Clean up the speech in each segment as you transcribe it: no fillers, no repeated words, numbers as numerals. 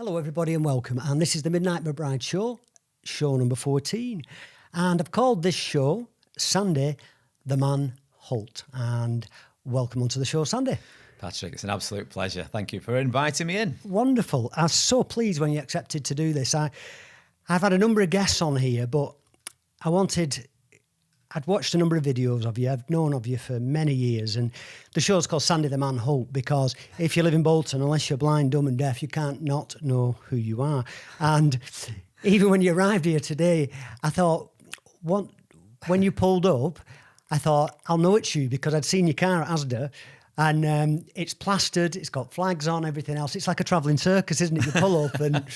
Hello everybody and welcome, and this is the Midnight McBride Show, show number 14, and I've called this show Sandy the Man Holt, and welcome onto the show, Sandy. Patrick, it's an absolute pleasure. Thank you for inviting me in. Wonderful. I was so pleased when you accepted to do this. I've had a number of guests on here, but I'd watched a number of videos of you. I've known of you for many years, and the show's called Sandy the Man Holt because if you live in Bolton, unless you're blind, dumb and deaf, you can't not know who you are. And even when you arrived here today, I thought, when you pulled up, I thought, I'll know it's you because I'd seen your car at Asda, and it's plastered, it's got flags on, everything else. It's like a travelling circus, isn't it? You pull up, and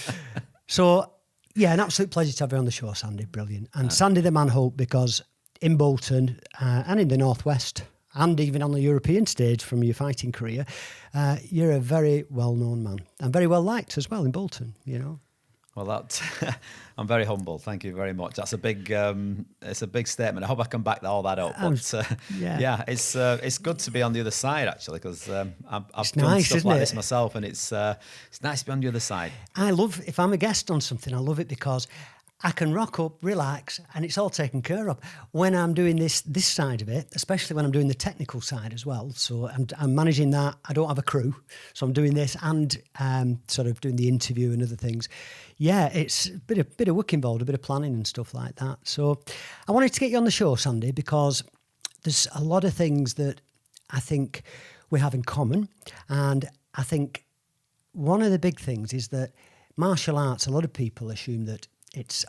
so, yeah, an absolute pleasure to have you on the show, Sandy. Brilliant. And Sandy the Man Holt because in Bolton and in the Northwest and even on the European stage from your fighting career, you're a very well-known man and very well-liked as well in Bolton, you know. Well, I'm very humble. Thank you very much. That's a big, it's a big statement. I hope I can back all that up. But yeah, it's good to be on the other side actually because I've done stuff like this myself, and it's nice to be on the other side. I love if I'm a guest on something. I love it because I can rock up, relax, and it's all taken care of. When I'm doing this side of it, especially when I'm doing the technical side as well, so I'm managing that. I don't have a crew, so I'm doing this and sort of doing the interview and other things. Yeah, it's a bit of work involved, a bit of planning and stuff like that. So I wanted to get you on the show, Sandy, because there's a lot of things that I think we have in common, and I think one of the big things is that martial arts, a lot of people assume that it's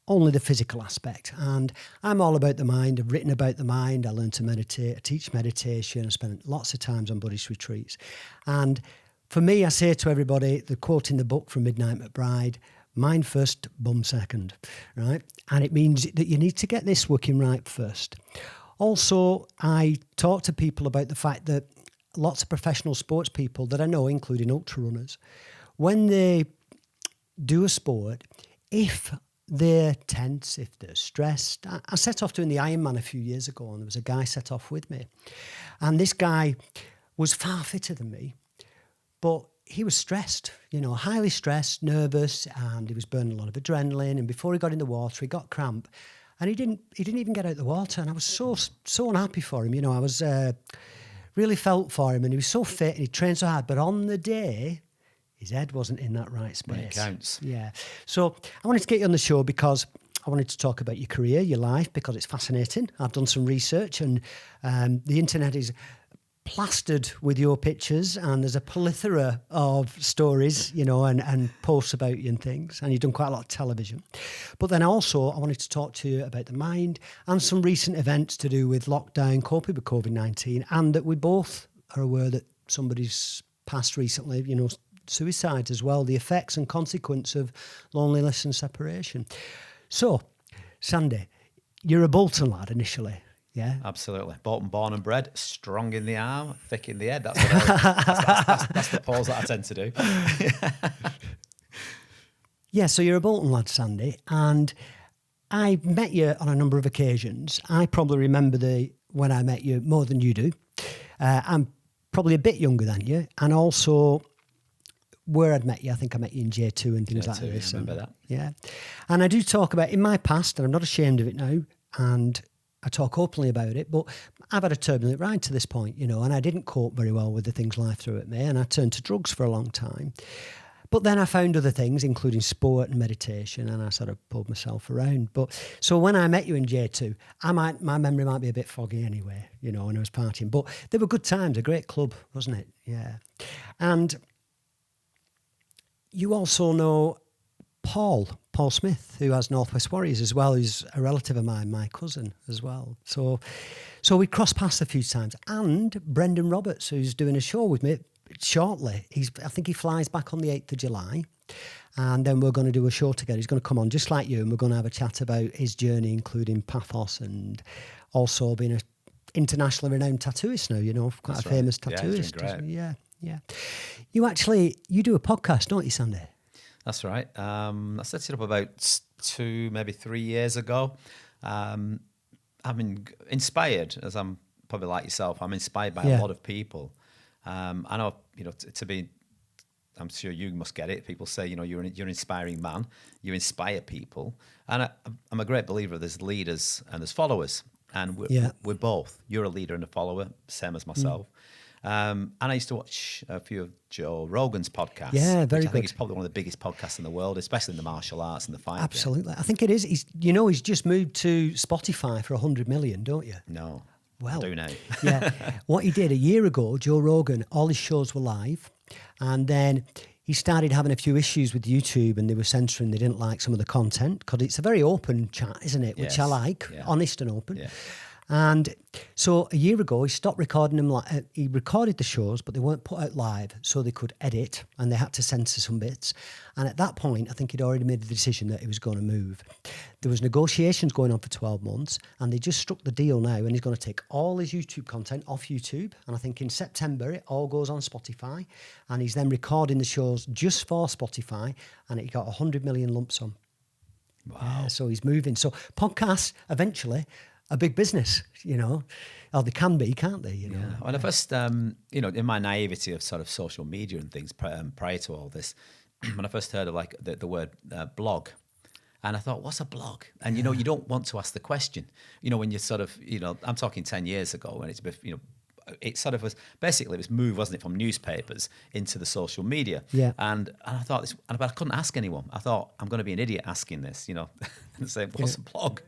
only the physical aspect, and I'm all about the mind. I've written about the mind. I learn to meditate. I teach meditation. I spent lots of times on Buddhist retreats. And for me, I say to everybody, the quote in the book from Midnight McBride, mind first, bum second, right? And it means that you need to get this working right first. Also, I talk to people about the fact that lots of professional sports people that I know, including ultra runners, when they do a sport, if they're tense, if they're stressed. I set off doing the Ironman a few years ago, and there was a guy set off with me. And this guy was far fitter than me, but he was stressed, you know, highly stressed, nervous, and he was burning a lot of adrenaline. And before he got in the water, he got cramp, and he didn't even get out the water. And I was so unhappy for him. You know, I was really felt for him, and he was so fit, and he trained so hard. But on the day, his head wasn't in that right space. When it counts. Yeah. So I wanted to get you on the show because I wanted to talk about your career, your life, because it's fascinating. I've done some research, and the internet is plastered with your pictures, and there's a plethora of stories, you know, and posts about you and things, and you've done quite a lot of television. But then also I wanted to talk to you about the mind and some recent events to do with lockdown, coping with COVID-19, and that we both are aware that somebody's passed recently, you know, suicides as well, the effects and consequence of loneliness and separation. So, Sandy, you're a Bolton lad initially, yeah? Absolutely. Bolton born and bred, strong in the arm, thick in the head. That's that's the pose that I tend to do. Yeah, so you're a Bolton lad, Sandy, and I met you on a number of occasions. I probably remember when I met you more than you do. I'm probably a bit younger than you, and also where I'd met you, I think I met you in J2 and things like this. I remember that. Yeah. And I do talk about, in my past, and I'm not ashamed of it now, and I talk openly about it, but I've had a turbulent ride to this point, you know, and I didn't cope very well with the things life threw at me, and I turned to drugs for a long time. But then I found other things, including sport and meditation, and I sort of pulled myself around. But so when I met you in J2, my memory might be a bit foggy anyway, you know, when I was partying. But they were good times, a great club, wasn't it? Yeah. And you also know Paul Smith, who has Northwest Warriors as well, who's a relative of mine, my cousin as well. So we crossed paths a few times. And Brendan Roberts, who's doing a show with me shortly. I think he flies back on the 8th of July. And then we're going to do a show together. He's going to come on just like you, and we're going to have a chat about his journey, including pathos and also being an internationally renowned tattooist now, you know, quite That's a famous right. tattooist. Yeah, he's doing great. Yeah. You do a podcast, don't you, Sandy? That's right. I set it up about 2, maybe 3 years ago. I'm inspired, as I'm probably like yourself. I'm inspired by a lot of people. I know, you know, to be I'm sure you must get it. People say, you're an inspiring man. You inspire people. And I'm a great believer there's leaders and there's followers. And we're both. You're a leader and a follower, same as myself. And I used to watch a few of Joe Rogan's podcasts. Yeah, very which I good. think is probably one of the biggest podcasts in the world, especially in the martial arts and the fight. Absolutely. I think it is. He's just moved to Spotify for 100 million, don't you? No. Well, I do now. Yeah. What he did a year ago, Joe Rogan, all his shows were live. And then he started having a few issues with YouTube and they were censoring. They didn't like some of the content because it's a very open chat, isn't it? Which I like, honest and open. Yeah. And so a year ago, he stopped recording them. He recorded the shows, but they weren't put out live, so they could edit, and they had to censor some bits. And at that point, I think he'd already made the decision that he was going to move. There was negotiations going on for 12 months, and they just struck the deal now, and he's going to take all his YouTube content off YouTube. And I think in September, it all goes on Spotify, and he's then recording the shows just for Spotify, and it got 100 million lump sum. Wow. Yeah, so he's moving. So podcasts, eventually, a big business, or they can be, can't they? Yeah. When I first, in my naivety of sort of social media and things prior to all this, when I first heard of like the word blog, and I thought, what's a blog? And you don't want to ask the question. When you sort of, I'm talking 10 years ago, when it's it sort of was basically it was moved, wasn't it, from newspapers into the social media. Yeah. And I thought this, but I couldn't ask anyone. I thought I'm going to be an idiot asking this, and say, what's a blog?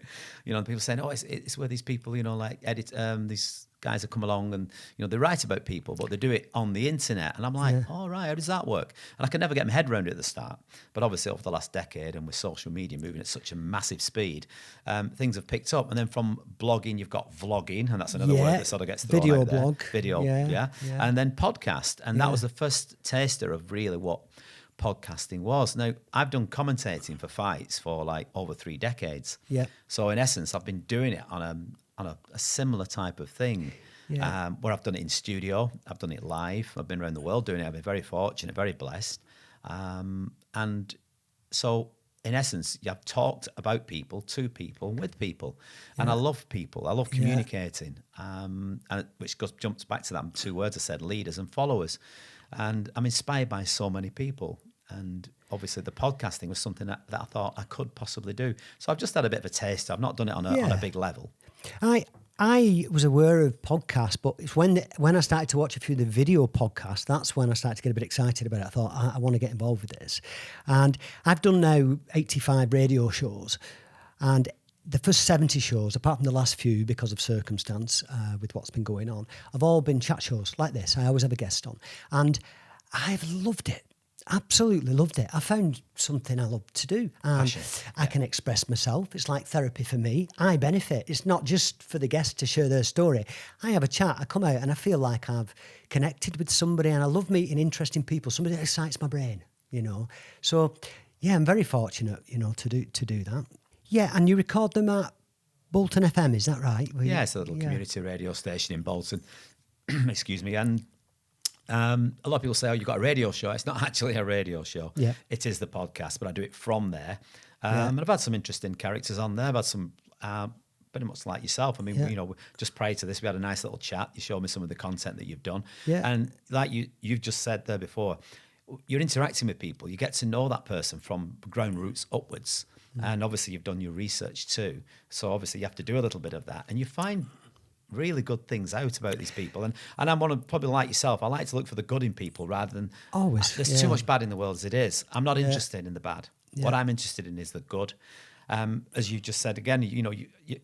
And people saying, oh, it's where these people, like edit these guys that come along and they write about people, but they do it on the internet. And I'm like, all right, how does that work? And I could never get my head around it at the start. But obviously over the last decade and with social media moving at such a massive speed, things have picked up. And then from blogging, you've got vlogging, and that's another word that sort of gets thrown video out there. blog. Video, yeah. And then podcast. And that was the first taster of really what podcasting was. Now, I've done commentating for fights for like over 3 decades. Yeah. So in essence, I've been doing it on a similar type of thing, where I've done it in studio, I've done it live, I've been around the world doing it. I've been very fortunate, very blessed. And so in essence, I've talked about people, to people, with people. And I love people. I love communicating, and which jumps back to that 2 words I said, leaders and followers. And I'm inspired by so many people. And obviously the podcasting was something that I thought I could possibly do. So I've just had a bit of a taste. I've not done it on a big level. I was aware of podcasts, but it's when I started to watch a few of the video podcasts, that's when I started to get a bit excited about it. I thought, I want to get involved with this. And I've done now 85 radio shows, and the first 70 shows, apart from the last few because of circumstance with what's been going on, have all been chat shows like this. I always have a guest on. And I've loved it. Absolutely loved it. I found something I love to do. And I can express myself. It's like therapy for me. I benefit. It's not just for the guest to share their story. I have a chat. I come out and I feel like I've connected with somebody, and I love meeting interesting people. Somebody that excites my brain, So, I'm very fortunate, to do that. Yeah, and you record them at Bolton FM, is that right? It's a little community radio station in Bolton. Excuse me. And a lot of people say, oh, you've got a radio show. It's not actually a radio show. Yeah. It is the podcast, but I do it from there. And I've had some interesting characters on there. I've had some pretty much like yourself. I mean, just prior to this, we had a nice little chat. You showed me some of the content that you've done. Yeah. And like you've just said there before, you're interacting with people. You get to know that person from ground roots upwards. And obviously you've done your research too. So obviously you have to do a little bit of that. And you find really good things out about these people. And I'm one of, probably like yourself, I like to look for the good in people rather than... Always. There's too much bad in the world as it is. I'm not interested in the bad. Yeah. What I'm interested in is the good. As you just said again,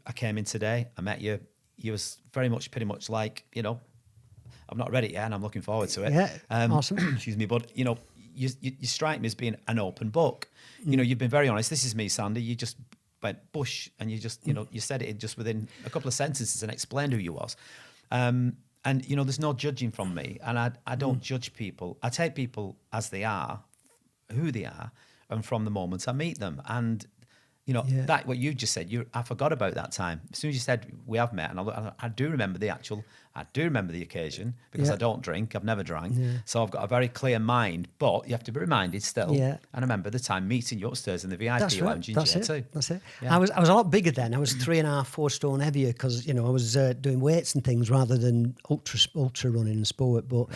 I came in today, I met you. You was very much, pretty much like, I'm not ready yet and I'm looking forward to it. Yeah, awesome. Excuse me, but, you strike me as being an open book. You've been very honest. This is me, Sandy. You just went bush and you just, you said it just within a couple of sentences and explained who you was. And, there's no judging from me. And I don't judge people. I take people as they are, who they are, and from the moment I meet them. And, that what you just said, I forgot about that time. As soon as you said we have met, and I do remember the occasion because I don't drink. I've never drank. Yeah. So I've got a very clear mind, but you have to be reminded still. Yeah. And I remember the time meeting you upstairs in the VIP lounge in J2. That's it. Yeah. I was a lot bigger then. I was 3.5, 4 stone heavier because, I was doing weights and things rather than ultra running and sport. But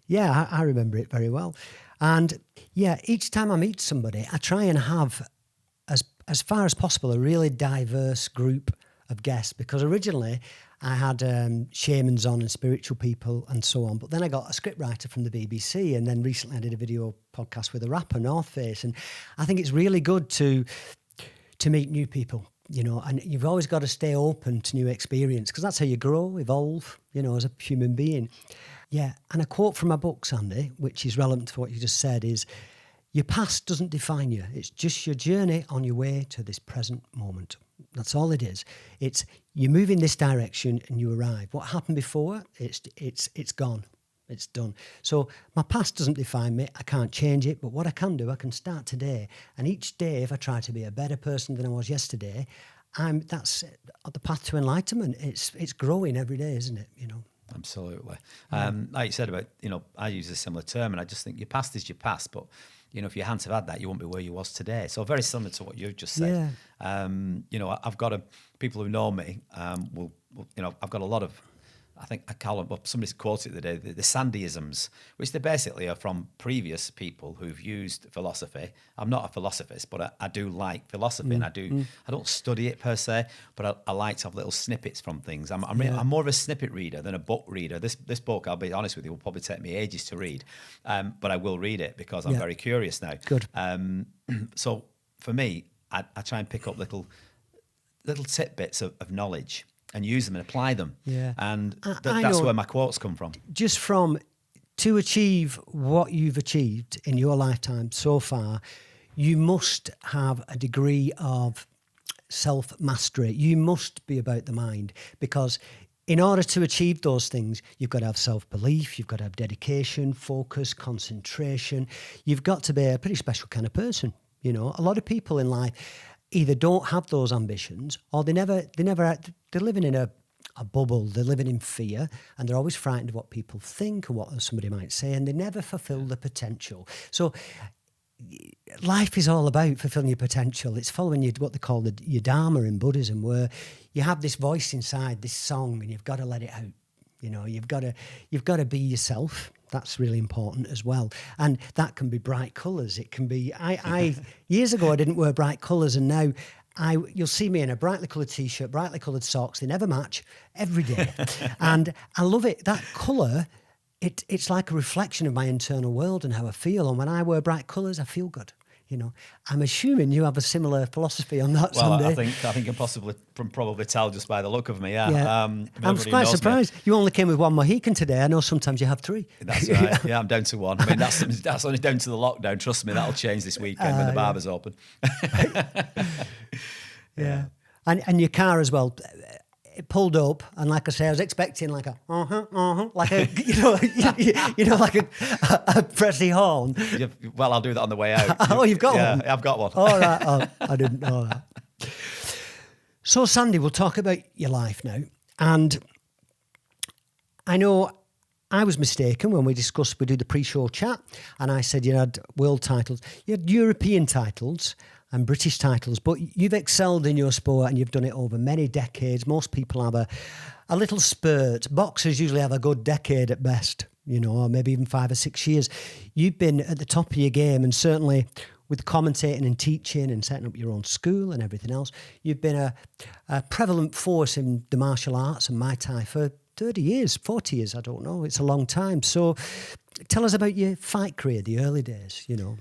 I remember it very well. And yeah, each time I meet somebody, I try and have, as far as possible, a really diverse group of guests, because originally I had shamans on and spiritual people and so on, but then I got a scriptwriter from the BBC, and then recently I did a video podcast with a rapper, North Face, and I think it's really good to meet new people, you know, and you've always got to stay open to new experience, because that's how you grow, evolve, you know, as a human being. Yeah, and a quote from my book, Sandy, which is relevant to what you just said, is, your past doesn't define you. It's just your journey on your way to this present moment. That's all it is. It's you move in this direction and you arrive. What happened before, it's gone. It's done. So my past doesn't define me. I can't change it. But what I can do, I can start today. And each day, if I try to be a better person than I was yesterday, that's the path to enlightenment. It's growing every day, isn't it? You know. Absolutely. Like you said about, you know, I use a similar term, and I just think your past is your past, but you know, if you hadn't have had that, you wouldn't be where you was today. So very similar to what you've just said. Yeah. You know, I've got people who know me, will, you know, I've got a lot of, I think I call them, well, somebody's quoted it the day, the Sandyisms, which they basically are from previous people who've used philosophy. I'm not a philosophist, but I do like philosophy, and I don't study it per se, but I like to have little snippets from things. I'm more of a snippet reader than a book reader. This book, I'll be honest with you, will probably take me ages to read, but I will read it because I'm very curious now. Good. So for me, I try and pick up little tidbits of knowledge and use them and apply them. Yeah. And that's where my quotes come from. Just to achieve what you've achieved in your lifetime so far, you must have a degree of self-mastery. You must be about the mind, because in order to achieve those things, you've got to have self-belief, you've got to have dedication, focus, concentration. You've got to be a pretty special kind of person. You know, a lot of people in life either don't have those ambitions, or they're living in a bubble, they're living in fear, and they're always frightened of what people think and what somebody might say, and they never fulfill the potential. So life is all about fulfilling your potential. It's following what they call your dharma in Buddhism, where you have this voice inside, this song, and you've got to let it out. You know, you've got to be yourself. That's really important as well. And that can be bright colours. It can be, I years ago, I didn't wear bright colours, and now you'll see me in a brightly coloured T-shirt, brightly coloured socks. They never match, every day. And I love it. That colour, it's like a reflection of my internal world and how I feel. And when I wear bright colours, I feel good. You know, I'm assuming you have a similar philosophy on that, well, Sandy. I think you can probably tell just by the look of me. Yeah. I'm quite surprised. You only came with one Mohican today. I know sometimes you have three. That's right. Yeah, I'm down to one. I mean, that's only down to the lockdown. Trust me, that'll change this weekend when the barber's open. Yeah. And your car as well. It pulled up, and like I say, I was expecting like a like a you know like a pressy horn. Well, I'll do that on the way out. Oh, you've got one. Yeah, I've got one. All right. Oh, I didn't know that. So, Sandy, we'll talk about your life now, and I know I was mistaken when we did the pre-show chat, and I said you had world titles, you had European titles and British titles, but you've excelled in your sport and you've done it over many decades. Most people have a little spurt. Boxers usually have a good decade at best, you know, or maybe even 5 or 6 years. You've been at the top of your game, and certainly with commentating and teaching and setting up your own school and everything else, you've been a prevalent force in the martial arts and Muay Thai for 30 years, 40 years, I don't know. It's a long time. So tell us about your fight career, the early days, you know.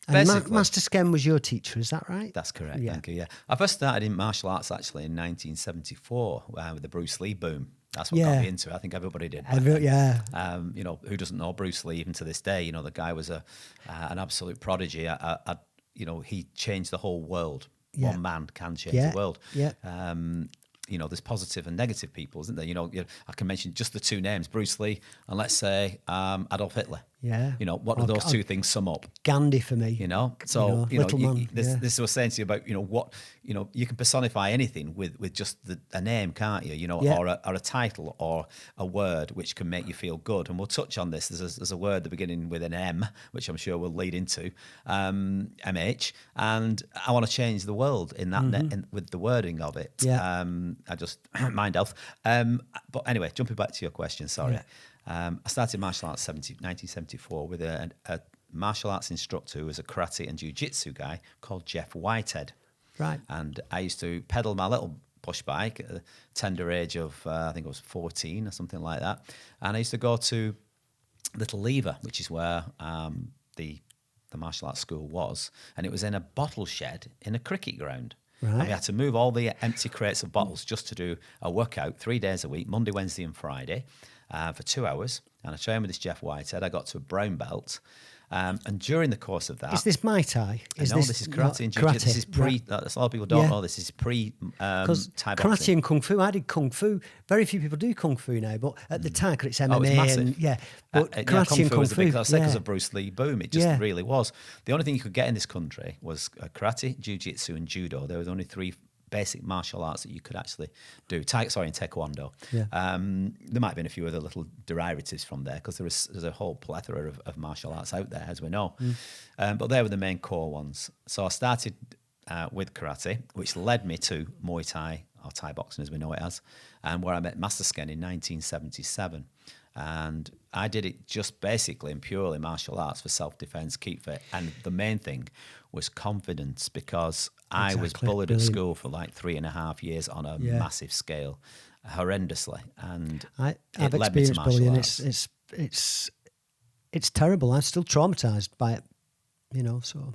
And Master Sken was your teacher, is that right? That's correct, thank you, yeah. I first started in martial arts actually in 1974 with the Bruce Lee boom. That's what got me into it. I think everybody did. You know, who doesn't know Bruce Lee even to this day? You know, the guy was an absolute prodigy. You know, he changed the whole world. Yeah. One man can change the world. Yeah. You know, there's positive and negative people, isn't there? You know, I can mention just the two names, Bruce Lee and let's say Adolf Hitler. Yeah. You know, what do those two things sum up? Gandhi for me. You know, so this was saying to you about, you know, what, you know, you can personify anything with just a name, can't you? You know, or a title or a word which can make you feel good. And we'll touch on this. There's a word at the beginning with an M, which I'm sure will lead into MH. And I want to change the world in that with the wording of it. Yeah. I just mind health. But anyway, jumping back to your question, sorry. I started martial arts 1974 with a martial arts instructor who was a karate and jiu-jitsu guy called Jeff Whitehead. Right. And I used to pedal my little push bike at the tender age of, I think I was 14 or something like that. And I used to go to Little Lever, which is where the martial arts school was. And it was in a bottle shed in a cricket ground. Right. And we had to move all the empty crates of bottles just to do a workout 3 days a week, Monday, Wednesday and Friday, for 2 hours. And I trained with this Jeff Whitehead. I got to a brown belt. And during the course of that... Is this Muay Thai? This is karate and jiu-jitsu. This is pre... Right. A lot of people don't know this is pre-Thai boxing. Karate and Kung Fu, I did Kung Fu. Very few people do Kung Fu now, but at the time, because it's MMA... Oh, it was massive. And, but karate and Kung was Fu... a big... That's because of Bruce Lee boom. It just really was. The only thing you could get in this country was karate, jiu-jitsu and judo. There was only 3 basic martial arts that you could actually do. And taekwondo. Yeah. There might have been a few other little derivatives from there because there's a whole plethora of martial arts out there, as we know. But they were the main core ones. So I started with karate, which led me to Muay Thai, or Thai boxing as we know it as, and where I met Master Sken in 1977. And I did it just basically and purely martial arts for self-defense, keep fit. And the main thing was confidence, because I was bullied at school for like 3.5 years on a massive scale, horrendously. And I've it led me to experienced bullying. It's terrible. I'm still traumatized by it, so...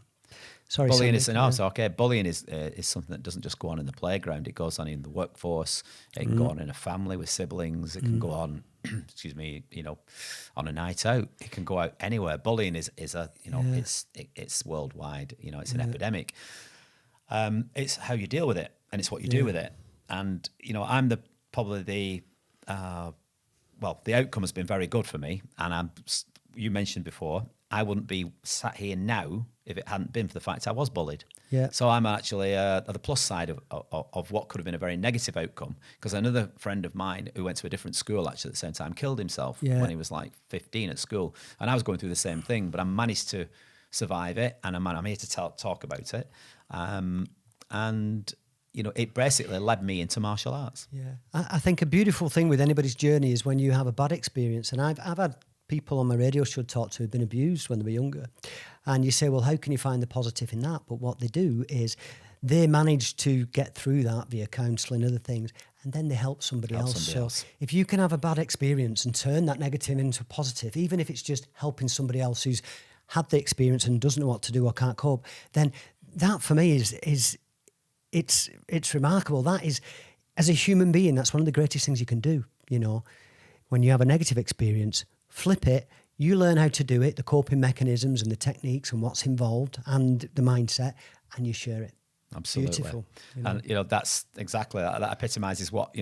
Sorry, bullying Sandy. is okay. Bullying is something that doesn't just go on in the playground. It goes on in the workforce. It can go on in a family with siblings. It can go on, excuse me, on a night out. It can go out anywhere. Bullying is it's worldwide. It's an epidemic. It's how you deal with it, and it's what you do with it. And I'm the outcome has been very good for me. And you mentioned before, I wouldn't be sat here now if it hadn't been for the fact I was bullied. Yeah. So I'm actually at the plus side of what could have been a very negative outcome, because another friend of mine who went to a different school actually at the same time killed himself when he was like 15 at school. And I was going through the same thing, but I managed to survive it, and I'm here to talk about it. It basically led me into martial arts. Yeah, I think a beautiful thing with anybody's journey is when you have a bad experience. And I've had people on my radio show talk to who've been abused when they were younger. And you say, well, how can you find the positive in that? But what they do is they manage to get through that via counselling, other things, and then they help somebody else. So if you can have a bad experience and turn that negative into a positive, even if it's just helping somebody else who's had the experience and doesn't know what to do or can't cope, then that for me is it's remarkable. That is, as a human being, that's one of the greatest things you can do. When you have a negative experience, flip it, you learn how to do it, the coping mechanisms and the techniques and what's involved and the mindset, and you share it. Absolutely. Beautiful. And that's exactly that epitomizes what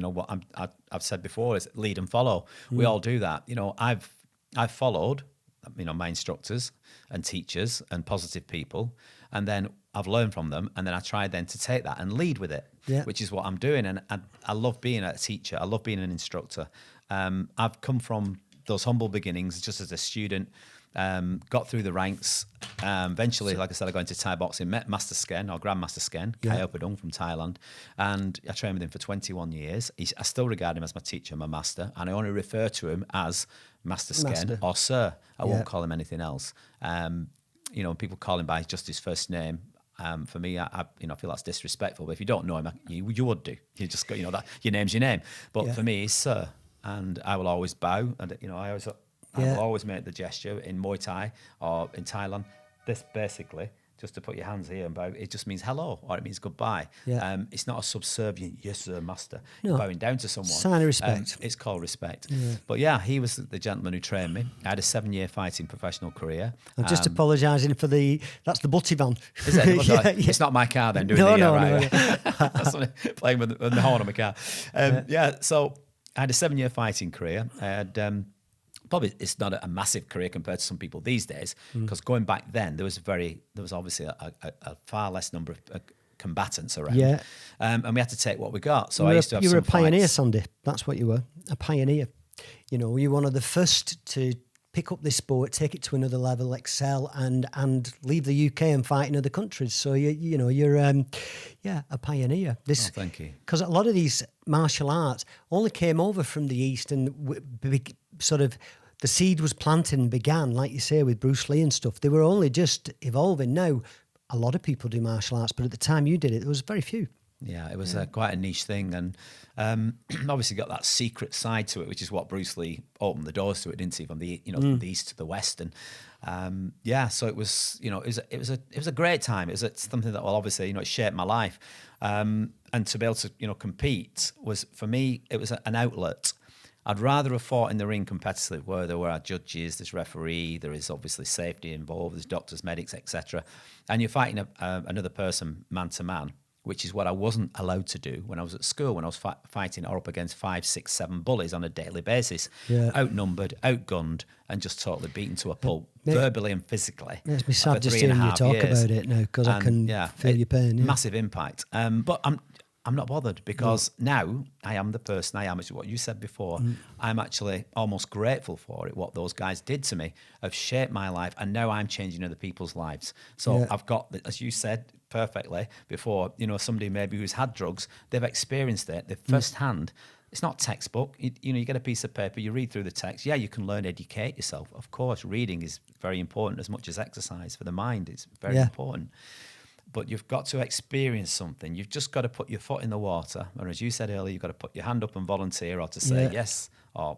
I've said before, is lead and follow. We all do that. I've followed my instructors and teachers and positive people, and then I've learned from them, and then I try then to take that and lead with it, which is what I'm doing. And I love being a teacher. I love being an instructor. I've come from those humble beginnings just as a student, got through the ranks. Eventually, like I said, I got into Thai boxing, met Master Sken, or Grandmaster Sken, Kai Opadung from Thailand, and I trained with him for 21 years. I still regard him as my teacher, my master, and I only refer to him as Master Sken or Sir. I won't call him anything else. People call him by just his first name. For me, I feel that's disrespectful. But if you don't know him, you would do. You just got, that your name's your name. But for me, he's Sir. And I will always bow, and I will always make the gesture in Muay Thai or in Thailand. This basically, just to put your hands here and bow, it just means hello, or it means goodbye. Yeah. It's not a subservient, yes sir, master. No. You're bowing down to someone. Sign of respect. It's called respect. Yeah. But he was the gentleman who trained me. I had a 7-year fighting professional career. I'm just apologising for that's the butty van. Is it? It's not my car then, No. That's playing with the horn on my car. So I had a 7-year fighting career. I had probably, it's not a massive career compared to some people these days, because going back then there was obviously a far less number of combatants around. Yeah. And we had to take what we got. So I used to have some You were a pioneer, fights. Sandy. That's what you were, a pioneer. You're one of the first to pick up this sport, take it to another level, excel, and leave the UK and fight in other countries. So you're a pioneer. Thank you. Because a lot of these martial arts only came over from the East and sort of the seed was planted and began, like you say, with Bruce Lee and stuff. They were only just evolving. Now, a lot of people do martial arts, but at the time you did it, there was very few. Yeah, it was quite a niche thing, and obviously got that secret side to it, which is what Bruce Lee opened the doors to it, didn't he? From the from the east to the west, and so it was it was a great time. It was something that obviously it shaped my life, and to be able to compete was for me it was an outlet. I'd rather have fought in the ring competitively, where there were judges, there's referee, there is obviously safety involved, there's doctors, medics, etc., and you're fighting another person man to man, which is what I wasn't allowed to do when I was at school, when I was fighting or up against 5, 6, 7 bullies on a daily basis, outnumbered, outgunned, and just totally beaten to a pulp, verbally and physically. Makes me sad just hearing you talk about it now, because I can feel your pain. Yeah. Massive impact. But I'm not bothered, because now I am the person I am. It's what you said before. I'm actually almost grateful for it. What those guys did to me have shaped my life, and now I'm changing other people's lives. So I've got, as you said perfectly before, somebody maybe who's had drugs, they've experienced it, they've firsthand. It's not textbook. You get a piece of paper, you read through the text. Yeah, you can learn, educate yourself. Of course, reading is very important as much as exercise for the mind. It's very important. But you've got to experience something. You've just got to put your foot in the water. Or as you said earlier, you've got to put your hand up and volunteer, or to say yes, or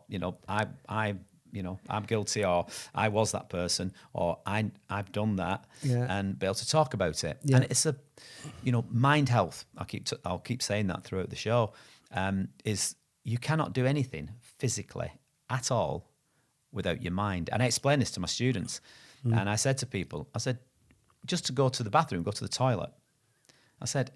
I'm guilty, or I was that person, or I've done that, and be able to talk about it. And it's a, mind health. I'll keep saying that throughout the show. Is you cannot do anything physically at all without your mind. And I explain this to my students, and I said to people, just to go to the bathroom, go to the toilet. I said,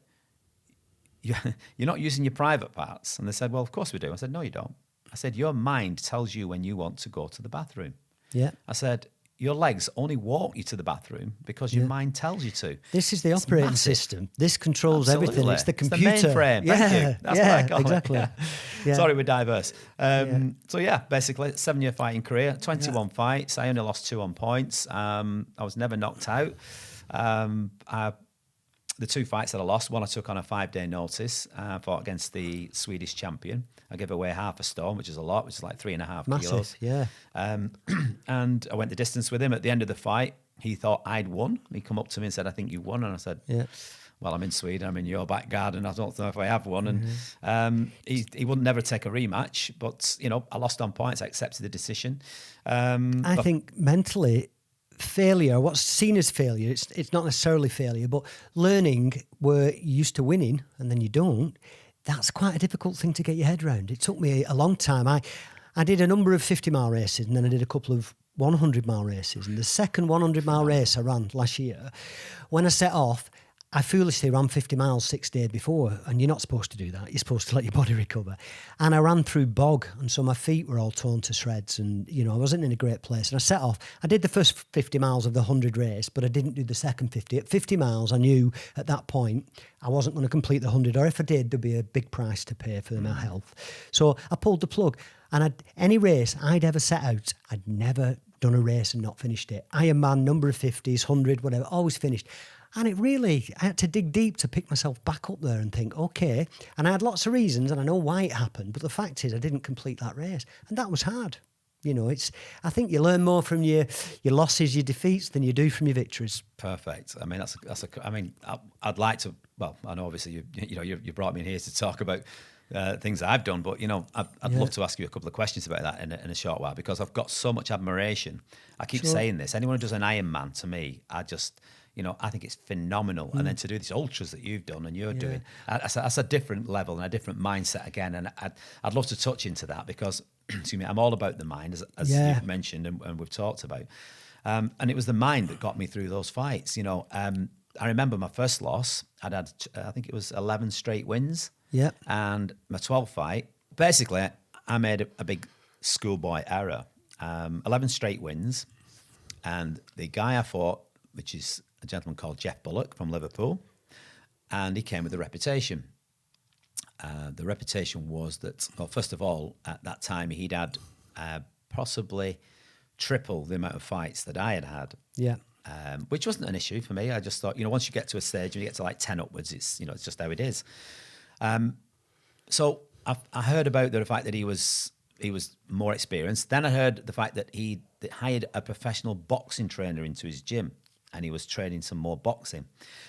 you're not using your private parts. And they said, well, of course we do. I said, no, you don't. I said, your mind tells you when you want to go to the bathroom. Yeah. I said, your legs only walk you to to the bathroom because your mind tells you to. This is the operating system. This controls everything. It's the computer. It's the mainframe. Thank you. That's what I call exactly. it. Yeah. Sorry, we're diverse. So basically, 7-year fighting career, 21 fights. I only lost 2 on points. I was never knocked out. The 2 fights that I lost, one I took on a 5-day notice. I fought against the Swedish champion. I gave away half a stone, which is a lot, which is like 3.5 kilos. Yeah. And I went the distance with him. At the end of the fight, he thought I'd won. He come up to me and said, I think you won. And I said, well, I'm in Sweden. I'm in your back garden. I don't know if I have won. And he would never take a rematch. But, I lost on points. I accepted the decision. I think mentally, failure, what's seen as failure, it's not necessarily failure, but learning where you're used to winning and then you don't, that's quite a difficult thing to get your head around. It took me a long time. I did a number of 50-mile races, and then I did a couple of 100-mile races. And the second 100-mile race I ran last year, when I set off, I foolishly ran 50 miles 6 days before, and you're not supposed to do that. You're supposed to let your body recover. And I ran through bog, and so my feet were all torn to shreds, and, I wasn't in a great place. And I set off. I did the first 50 miles of the 100 race, but I didn't do the second 50. At 50 miles, I knew at that point I wasn't going to complete the 100, or if I did, there'd be a big price to pay for my health. So I pulled the plug, and any race I'd ever set out, I'd never done a race and not finished it. Ironman, number of 50s, 100, whatever, always finished. And I had to dig deep to pick myself back up there and think, okay. And I had lots of reasons, and I know why it happened, but the fact is I didn't complete that race. And that was hard. I think you learn more from your losses, your defeats, than you do from your victories. Perfect. I mean, I'd like to, well, I know obviously you brought me in here to talk about things that I've done, but I'd love to ask you a couple of questions about that in a short while, because I've got so much admiration. I keep saying this. Anyone who does an Ironman, to me, I think it's phenomenal. And then to do these ultras that you've done and you're doing, that's a different level and a different mindset again. And I'd love to touch into that, because, excuse me, I'm all about the mind, as you've mentioned and we've talked about. And it was the mind that got me through those fights. I remember my first loss, I think it was 11 straight wins. Yeah. And my 12th fight, basically, I made a big schoolboy error. 11 straight wins. And the guy I fought, which is a gentleman called Jeff Bullock from Liverpool, and he came with a reputation. The reputation was that, well, first of all, at that time, he'd had possibly triple the amount of fights that I had had. Yeah. Which wasn't an issue for me. I just thought, once you get to a stage, when you get to like 10 upwards, it's it's just how it is. So I heard about the fact that he was was more experienced. Then I heard the fact that he hired a professional boxing trainer into his gym, and he was training some more boxing.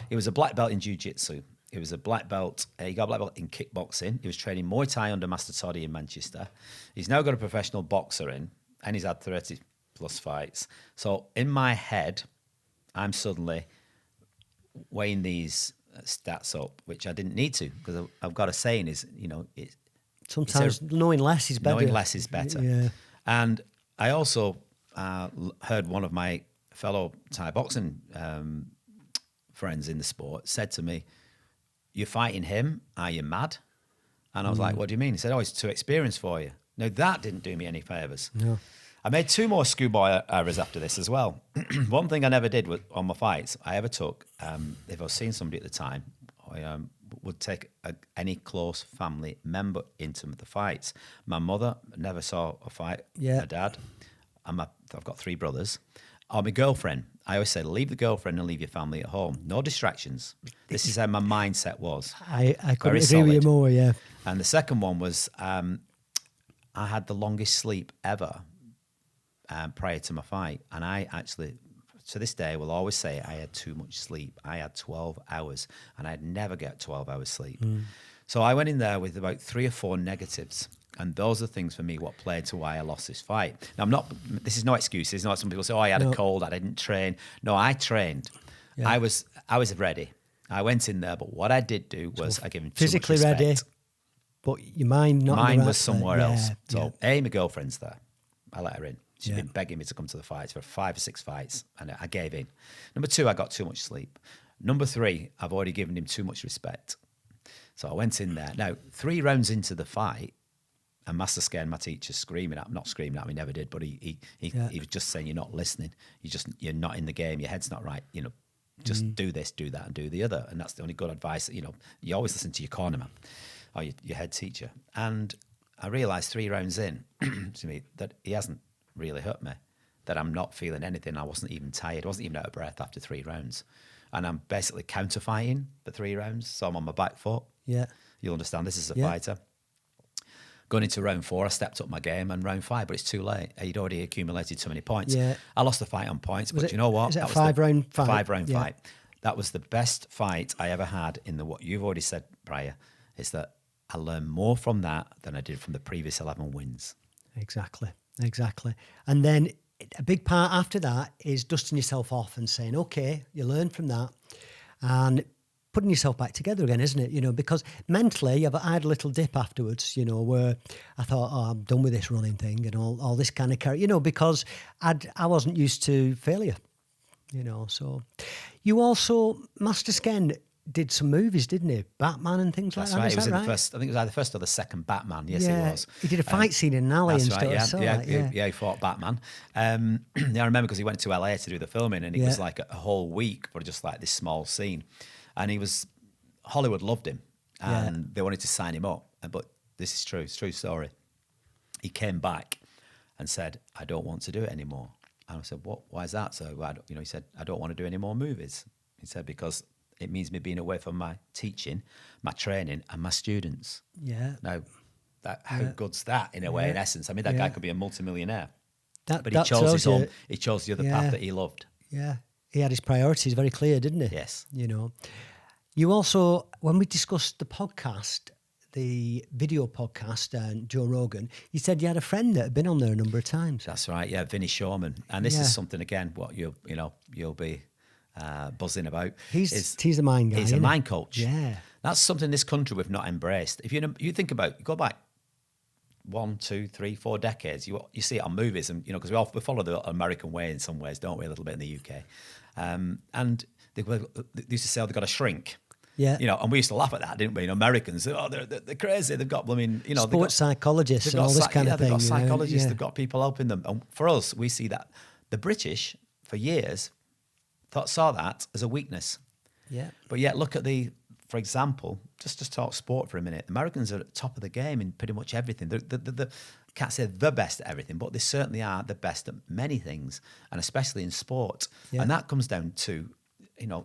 He was a black belt in jiu-jitsu. He was a black belt. He got a black belt in kickboxing. He was training Muay Thai under Master Toddy in Manchester. He's now got a professional boxer in, and he's had 30 plus fights. So in my head, I'm suddenly weighing these stats up, which I didn't need to, because I've got a saying is, sometimes knowing less is better. Knowing less is better. Yeah. And I also heard one of my fellow Thai boxing friends in the sport said to me, "You're fighting him, are you mad?" And I was like, "What do you mean?" He said, "Oh, he's too experienced for you." Now, that didn't do me any favours. No. I made 2 more schoolboy errors after this as well. One thing I never did on my fights, I ever took, if I was seeing somebody at the time, I would take any close family member into the fights. My mother never saw a fight. Yeah. My dad, I've got 3 brothers. Or my girlfriend. I always say, leave the girlfriend and leave your family at home. No distractions. This is how my mindset was. I couldn't agree with you more, yeah. And the second one was I had the longest sleep ever prior to my fight. And I actually, to this day, will always say I had too much sleep. I had 12 hours, and I'd never get 12 hours sleep. So I went in there with about 3 or 4 negatives. And those are things for me what played to why I lost this fight. Now, this is no excuses. Not some people say, "Oh, I had a cold, I didn't train." No, I trained. Yeah. I was ready. I went in there, but what I did do was I gave him too much respect. Physically ready, but your mind not. Mine was somewhere else. So, my girlfriend's there. I let her in. She'd been begging me to come to the fights for 5 or 6 fights, and I gave in. Number 2, I got too much sleep. Number 3, I've already given him too much respect. So I went in there. Now, 3 rounds into the fight, and Master Sken, my teacher, not screaming at me, never did, but he was just saying, "You're not listening. You're not in the game. Your head's not right. Just do this, do that, and do the other." And that's the only good advice. You always listen to your corner man or your head teacher. And I realised 3 rounds in to me that he hasn't really hurt me, that I'm not feeling anything. I wasn't even tired. I wasn't even out of breath after 3 rounds. And I'm basically counter-fighting for 3 rounds, so I'm on my back foot. Yeah. You'll understand this is a fighter. Going into round 4, I stepped up my game, and round 5, but it's too late. He'd already accumulated too many points. Yeah. I lost the fight on points, but you know what? Is it a 5-round fight? 5-round fight. That was the best fight I ever had in what you've already said prior, is that I learned more from that than I did from the previous 11 wins. Exactly. And then a big part after that is dusting yourself off and saying, okay, you learn from that, and putting yourself back together again, isn't it? Because mentally, I had a little dip afterwards, where I thought, oh, I'm done with this running thing and all this kind of character, because I wasn't used to failure, So you also, Master Sken, did some movies, didn't he? Batman and things like that. That's right. Is it was that in right? the first. I think it was either the first or the second Batman. Yes, it was. He did a fight scene in an alley and stuff. Right, yeah, he fought Batman. I remember because he went to LA to do the filming, and it was like a whole week for just like this small scene, and Hollywood loved him, and they wanted to sign him up. But this is true. It's a true story. He came back and said, "I don't want to do it anymore." And I said, "What? Why is that?" So he said, "I don't want to do any more movies." He said, "Because it means me being away from my teaching, my training, and my students." Yeah. Now, how good's that in a way? In essence, I mean, that guy could be a multimillionaire, but he chose the other path that he loved. Yeah, he had his priorities very clear, didn't he? Yes. You also, when we discussed the podcast, the video podcast, and Joe Rogan, you said you had a friend that had been on there a number of times. That's right. Yeah, Vinny Shawman, and this is something again. What you'll be buzzing about. He's the mind guy. He's a mind coach. Yeah, that's something this country we've not embraced. If you think about, you go back 1, 2, 3, 4 decades, you see it on movies, and because we follow the American way in some ways, don't we? A little bit in the UK, and they used to say, "Oh, they've got to shrink." Yeah, and we used to laugh at that, didn't we? Americans, they're crazy. They've got, sports psychologists and all this kind of thing. They've got psychologists. They've got people helping them. And for us, we see that the British for years saw that as a weakness. Yeah. But yet, look at for example, just talk sport for a minute. Americans are at the top of the game in pretty much everything. They can't say the best at everything, but they certainly are the best at many things, and especially in sport. Yeah. And that comes down to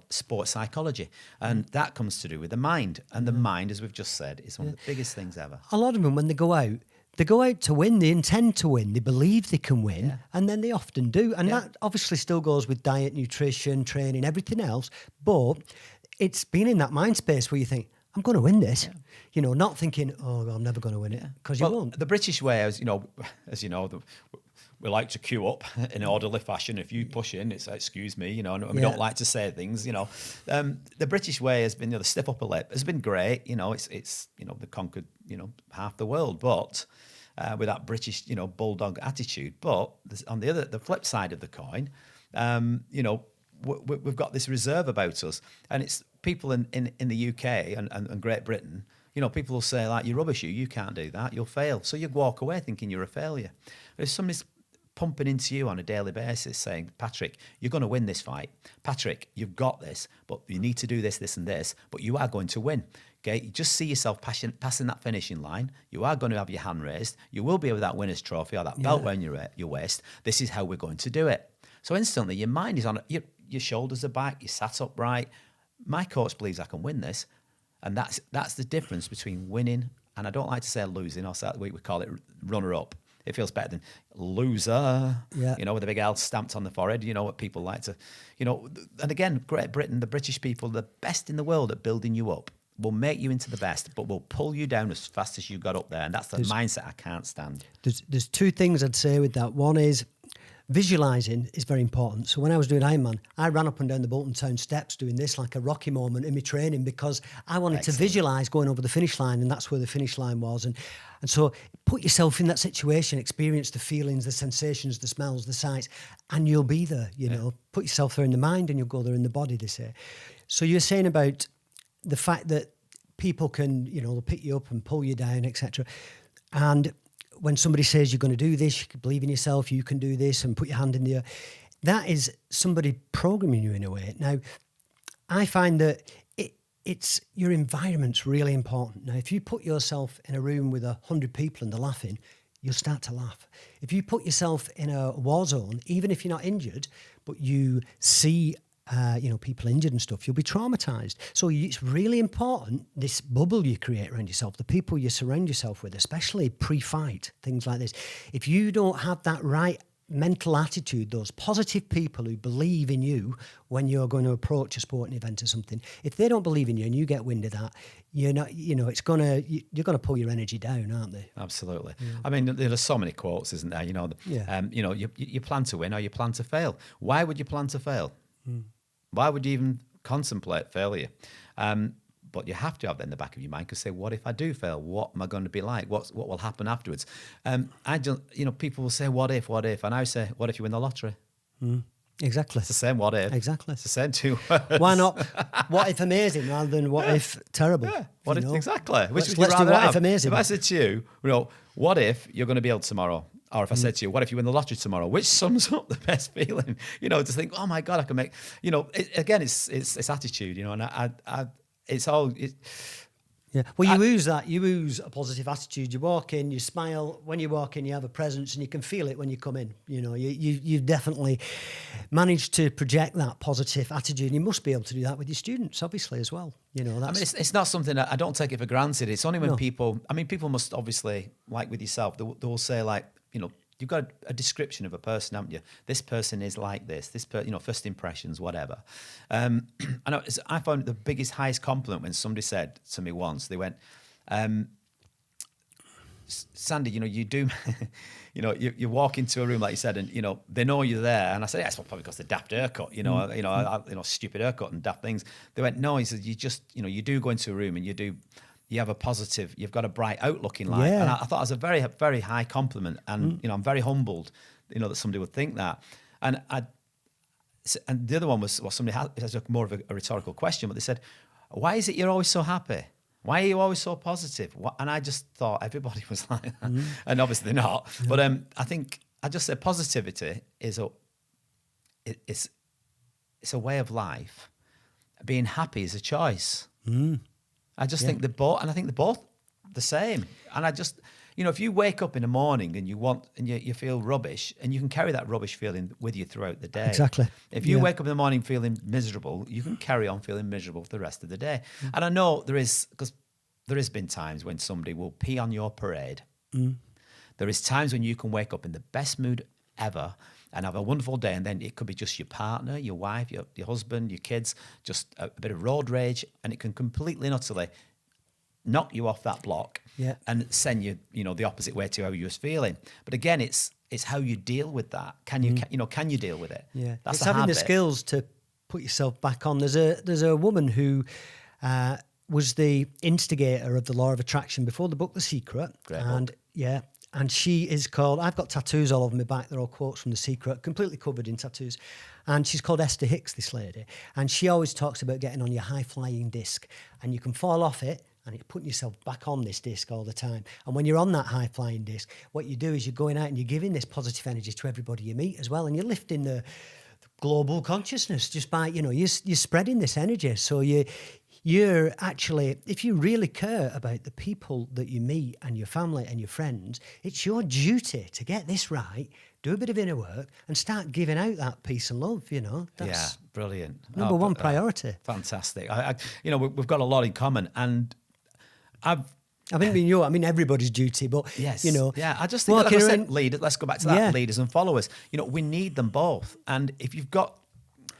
sports psychology, and that comes to do with the mind. And the mind, as we've just said, is one of the biggest things ever. A lot of them, when they go out, They go out to win, they intend to win, they believe they can win, and then they often do. And that obviously still goes with diet, nutrition, training, everything else. But it's been in that mind space where you think, I'm going to win this. You know, not thinking, oh, I'm never going to win it, because you won't. The British way, as you know, we like to queue up in an orderly fashion. If you push in, it's excuse me, you know, and we don't like to say things, you know. The British way has been, the stiff upper lip has been great. You know, it's you know, they conquered, you know, half the world, but with that British, you know, bulldog attitude. But on the flip side of the coin, you know, we've got this reserve about us, and it's people in the UK and Great Britain. You know, people will say, like, you're rubbish, you can't do that, you'll fail. So you walk away thinking you're a failure. But if somebody's pumping into you on a daily basis saying, Patrick, you're going to win this fight. Patrick, you've got this, but you need to do this, this and this, but you are going to win. Okay, you just see yourself passing that finishing line. You are going to have your hand raised. You will be with that winner's trophy or that belt around your waist. This is how we're going to do it. So instantly your mind is on it. Your shoulders are back. You're sat upright. My coach believes I can win this. And that's the difference between winning, and I don't like to say losing, or we call it runner-up. It feels better than loser, you know, with a big L stamped on the forehead, you know, what people like to, you know. And again, Great Britain, the British people, the best in the world at building you up, will make you into the best, but will pull you down as fast as you got up there. And that's the mindset I can't stand. There's two things I'd say with that. One is, visualising is very important. So when I was doing Ironman, I ran up and down the Bolton Town steps doing this like a Rocky moment in my training, because I wanted to visualise going over the finish line, and that's where the finish line was. And so put yourself in that situation, experience the feelings, the sensations, the smells, the sights, and you'll be there, you know. Put yourself there in the mind and you'll go there in the body, they say. So you're saying about the fact that people can, you know, they'll pick you up and pull you down, etc. And when somebody says you're going to do this, you can believe in yourself, you can do this, and put your hand in the air, that is somebody programming you in a way. Now, I find that it's your environment's really important. Now, if you put yourself in a room with 100 people and they're laughing, you'll start to laugh. If you put yourself in a war zone, even if you're not injured, but you see you know, people injured and stuff, you'll be traumatized. So it's really important, this bubble you create around yourself, the people you surround yourself with, especially pre-fight, things like this. If you don't have that right mental attitude, those positive people who believe in you when you're going to approach a sporting event or something, if they don't believe in you and you get wind of that, you're not, you know, you're gonna pull your energy down, aren't they? Absolutely. I mean, there's so many quotes, isn't there? You know, you know, you plan to win or you plan to fail. Why would you plan to fail? Why would you even contemplate failure? But you have to have that in the back of your mind, because say, what if I do fail? What am I going to be like? What will happen afterwards? I don't, you know, people will say, what if? And I say, what if you win the lottery? Exactly. It's the same what if. Exactly. It's the same two words. Why not what if amazing rather than what if terrible? Yeah. What if, exactly. Let's do what if amazing. If I said to you, you know, what if you're going to be ill tomorrow? Or if I said to you, what if you win the lottery tomorrow? Which sums up the best feeling? You know, to think, oh my God, I can make, you know, it's attitude, you know, and it's all. Yeah. Well, you ooze that. You ooze a positive attitude. You walk in, you smile. When you walk in, you have a presence, and you can feel it when you come in. You know, you've definitely managed to project that positive attitude. And you must be able to do that with your students, obviously, as well. You know, that's, I mean, it's not something that I don't take it for granted. It's only when people must obviously, like with yourself, they'll say, like, you know, you've got a description of a person, haven't you? This person is like this. You know, first impressions, whatever. I found the biggest, highest compliment when somebody said to me once, they went, Sandy, you know, you do, you know, you walk into a room, like you said, and, you know, they know you're there. And I said, yeah, it's probably because the daft haircut, you know, stupid haircut and daft things. They went, no, he said, you just, you know, you do go into a room and you have a positive, you've got a bright outlook in life. Yeah. And I thought it was a very, very high compliment. And, you know, I'm very humbled, you know, that somebody would think that. And the other one was somebody had, it was more of a rhetorical question, but they said, why is it you're always so happy? Why are you always so positive? And I just thought everybody was like that. And obviously they're not. Yeah. But I think I just said positivity is it's a way of life. Being happy is a choice. I just think they're both the same. And I just, you know, if you wake up in the morning and you feel rubbish, and you can carry that rubbish feeling with you throughout the day. Exactly. If you wake up in the morning feeling miserable, you can carry on feeling miserable for the rest of the day. And I know because there has been times when somebody will pee on your parade. There is times when you can wake up in the best mood ever and have a wonderful day, and then it could be just your partner, your wife, your husband, your kids, just a bit of road rage, and it can completely and utterly knock you off that block and send you, the opposite way to how you was feeling. But again, it's how you deal with that. Can you deal with it? Yeah, That's it's having the skills to put yourself back on. There's a woman who was the instigator of the law of attraction before the book The Secret. Great book. Yeah. And she is called, I've got tattoos all over my back. They're all quotes from The Secret, completely covered in tattoos. And she's called Esther Hicks, this lady. And she always talks about getting on your high-flying disc. And you can fall off it, and it's putting yourself back on this disc all the time. And when you're on that high-flying disc, what you do is you're going out and you're giving this positive energy to everybody you meet as well. And you're lifting the global consciousness just by, you're spreading this energy. So you're actually, if you really care about the people that you meet and your family and your friends, it's your duty to get this right, do a bit of inner work, and start giving out that peace and love. That's brilliant. Number one priority. Fantastic. We've got a lot in common, and I mean everybody's duty, but yes, I just think, like I said, let's go back to that. Leaders and followers. We need them both, and if you've got.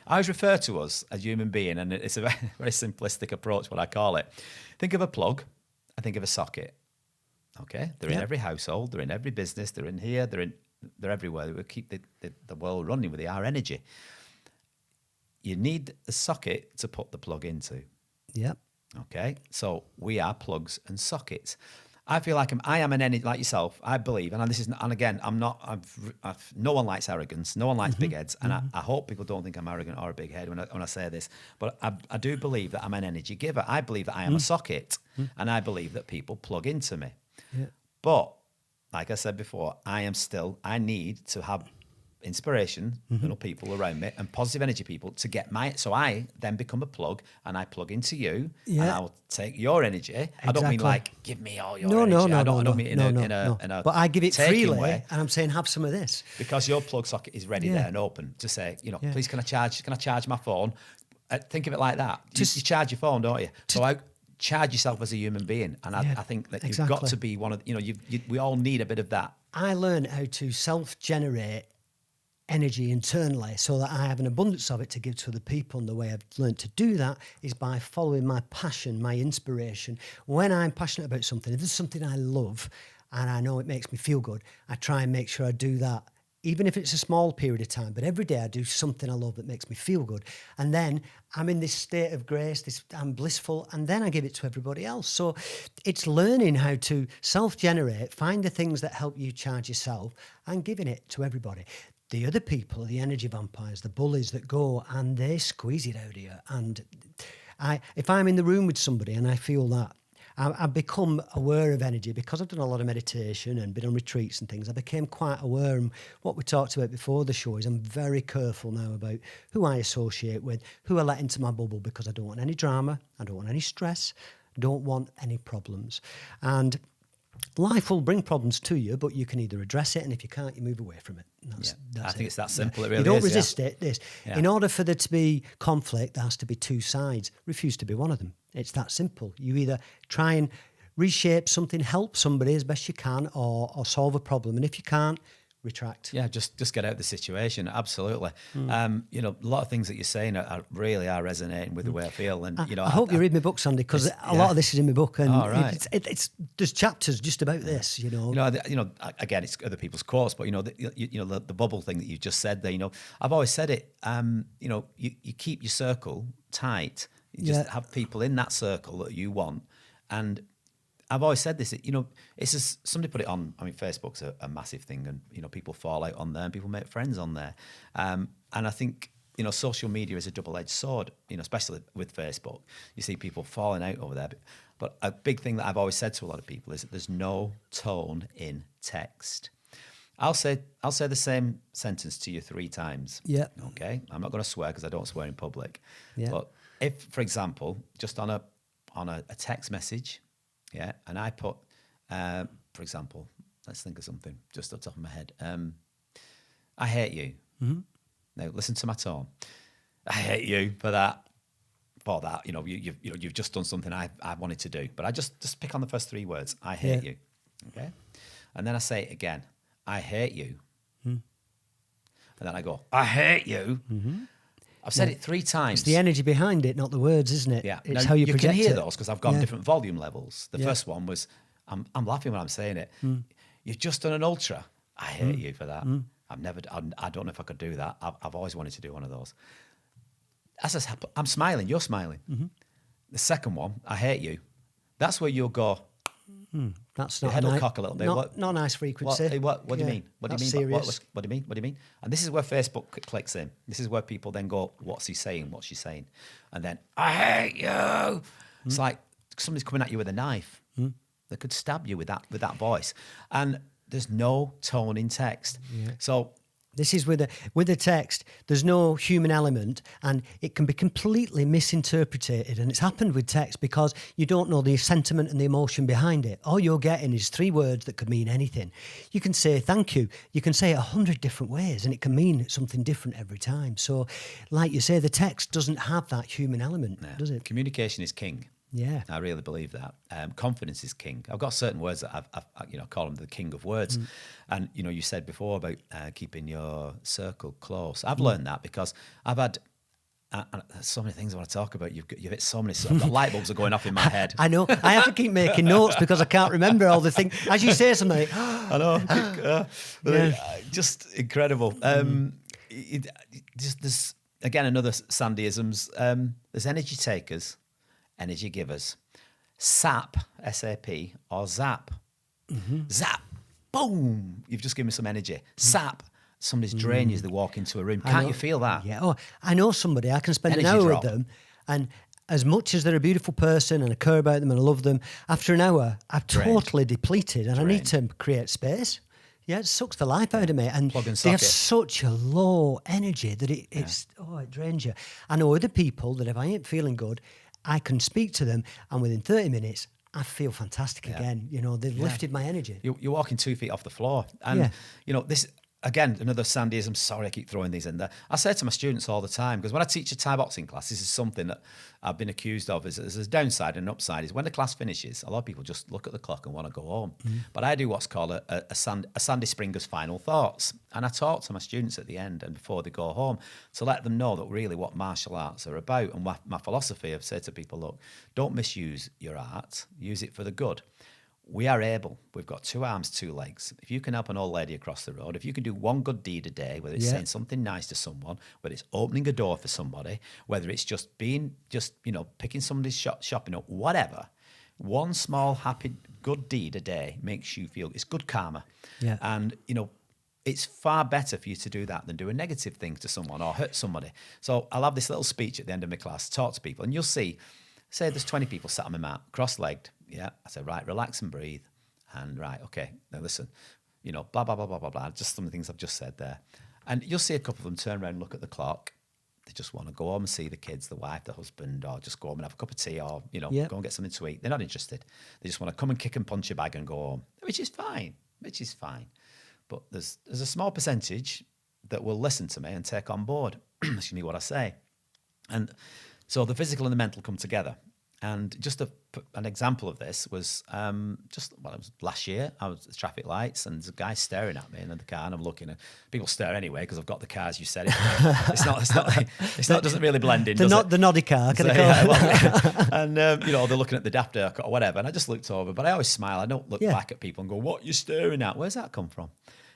I always refer to us as human being, and it's a very, very simplistic approach, what I call it. Think of a plug, I think of a socket. Okay? They're in every household, they're in every business, they're in here, they're everywhere. We keep the world running with our energy. You need a socket to put the plug into. Yep. Okay? So we are plugs and sockets. I feel like I am an energy, like yourself, I believe, and again, I'm not, no one likes arrogance, no one likes big heads, and I hope people don't think I'm arrogant or a big head when I say this, but I do believe that I'm an energy giver. I believe that I am a socket, and I believe that people plug into me. Yeah. But, like I said before, I need to have inspiration, people around me, and positive energy people to get so I then become a plug, and I plug into you, and I'll take your energy. Exactly. I don't mean like give me all your energy. I don't mean in a but I give it freely way. And I'm saying have some of this because your plug socket is ready there and open to say, please can I charge my phone? Think of it like that. You charge your phone, don't you? So I charge yourself as a human being, and I think that you've got to be one of we all need a bit of that. I learned how to self-generate energy internally so that I have an abundance of it to give to other people, and the way I've learned to do that is by following my passion, my inspiration. When I'm passionate about something, if there's something I love and I know it makes me feel good, I try and make sure I do that, even if it's a small period of time, but every day I do something I love that makes me feel good, and then I'm in this state of grace, I'm blissful, and then I give it to everybody else. So it's learning how to self-generate, find the things that help you charge yourself, and giving it to everybody. The other people, the energy vampires, the bullies that go and they squeeze it out of you. And if I'm in the room with somebody and I feel that, I've become aware of energy because I've done a lot of meditation and been on retreats and things. I became quite aware. And what we talked about before the show is I'm very careful now about who I associate with, who I let into my bubble, because I don't want any drama, I don't want any stress, I don't want any problems. And life will bring problems to you, but you can either address it, and if you can't, you move away from it. That's I think it's that simple. It really you don't is, resist it. In order for there to be conflict, there has to be two sides. Refuse to be one of them. It's that simple. You either try and reshape something, help somebody as best you can, or solve a problem. And if you can't, retract. Yeah, just get out of the situation. Absolutely. A lot of things that you're saying are resonating with the way I feel. And I hope you read my book, Sandy, because a lot of this is in my book, and it's there's chapters just about this. Again, it's other people's quotes, but the bubble thing that you just said there. I've always said it. You keep your circle tight. You just have people in that circle that you want, and I've always said this, it's just, somebody put it on, Facebook's a massive thing, and, people fall out on there and people make friends on there. And I think, social media is a double-edged sword, especially with Facebook. You see people falling out over there. But a big thing that I've always said to a lot of people is that there's no tone in text. I'll say the same sentence to you 3 times. Yeah. Okay? I'm not going to swear because I don't swear in public. Yeah. But if, for example, just on a text message, yeah, and I put, for example, let's think of something just off the top of my head. I hate you. Mm-hmm. Now listen to my tone. I hate you for that. You've just done something I wanted to do, but I just pick on the first 3 words. I hate you. Okay. And then I say it again. I hate you. And then I go, I hate you. I've said it 3 times. It's the energy behind it, not the words, isn't it? Yeah. It's now, how you can project hear it. those because I've gone different volume levels. The first one was, I'm laughing when I'm saying it. You've just done an ultra. I hate you for that. I don't know if I could do that. I've always wanted to do one of those. As I'm smiling, you're smiling. The second one, I hate you. That's where you'll go. That's Your not head will nice, cock a little bit. not a nice frequency. What do you mean? What do you mean? Serious. What do you mean? What do you mean? And this is where Facebook clicks in. This is where people then go, what's he saying? What's she saying? And then, I hate you. It's like somebody's coming at you with a knife. They could stab you with that voice. And there's no tone in text. So this is with a text, there's no human element, and it can be completely misinterpreted. And it's happened with text because you don't know the sentiment and the emotion behind it. All you're getting is 3 words that could mean anything. You can say thank you. You can say it 100 different ways, and it can mean something different every time. So, like you say, the text doesn't have that human element, does it? Communication is king. Yeah, I really believe that. Confidence is king. I've got certain words that I've call them the king of words. And, you said before about keeping your circle close. I've learned that because I've had so many things I want to talk about. You've hit so many, the light bulbs are going off in my head. I know. I have to keep making notes because I can't remember all the things. As you say something, I know. Just incredible. There's, again, another Sandyisms. There's energy takers, energy givers, sap, S-A-P, or zap. Zap, boom, you've just given me some energy. Sap, somebody's drained you as they walk into a room. Can't you feel that? Yeah. Oh, I know somebody. I can spend Energy an hour drop. with them, and as much as they're a beautiful person and I care about them and I love them, after an hour, I'm totally depleted and I need to create space. Yeah, it sucks the life out of me. And Plug and they have socket. such a low energy that it drains you. I know other people that if I ain't feeling good, I can speak to them, and within 30 minutes, I feel fantastic again. They've lifted my energy. You're walking 2 feet off the floor. And, this, again, another Sandyism. Sorry, I keep throwing these in there. I say to my students all the time, because when I teach a Thai boxing class, this is something that I've been accused of as a downside and an upside, is when the class finishes, a lot of people just look at the clock and want to go home. But I do what's called a Sandy Springer's final thoughts. And I talk to my students at the end and before they go home to let them know that really what martial arts are about. And my philosophy, I've said to people, look, don't misuse your art, use it for the good. We are able, we've got 2 arms, 2 legs. If you can help an old lady across the road, if you can do one good deed a day, whether it's saying something nice to someone, whether it's opening a door for somebody, whether it's just picking somebody's shopping up, whatever, one small, happy, good deed a day makes you feel, it's good karma. Yeah. And, it's far better for you to do that than do a negative thing to someone or hurt somebody. So I'll have this little speech at the end of my class, talk to people, and you'll see, say there's 20 people sat on my mat, cross-legged. Yeah, I said, right, relax and breathe. And right, okay, now listen, blah, blah, blah, blah, blah, blah, just some of the things I've just said there. And you'll see a couple of them turn around and look at the clock. They just want to go home and see the kids, the wife, the husband, or just go home and have a cup of tea or, go and get something to eat. They're not interested. They just want to come and kick and punch a bag and go home, which is fine. But there's a small percentage that will listen to me and take on board, excuse me, what I say. And so the physical and the mental come together. And just an example of this was it was last year. I was at the traffic lights, and there's a guy staring at me in the car, and I'm looking. And people stare anyway because I've got the cars. You said it. It's not. Doesn't really blend in. The noddy car. Can I call it? And they're looking at the daft haircut or whatever. And I just looked over, but I always smile. I don't look back at people and go, "What are you staring at? Where's that come from?"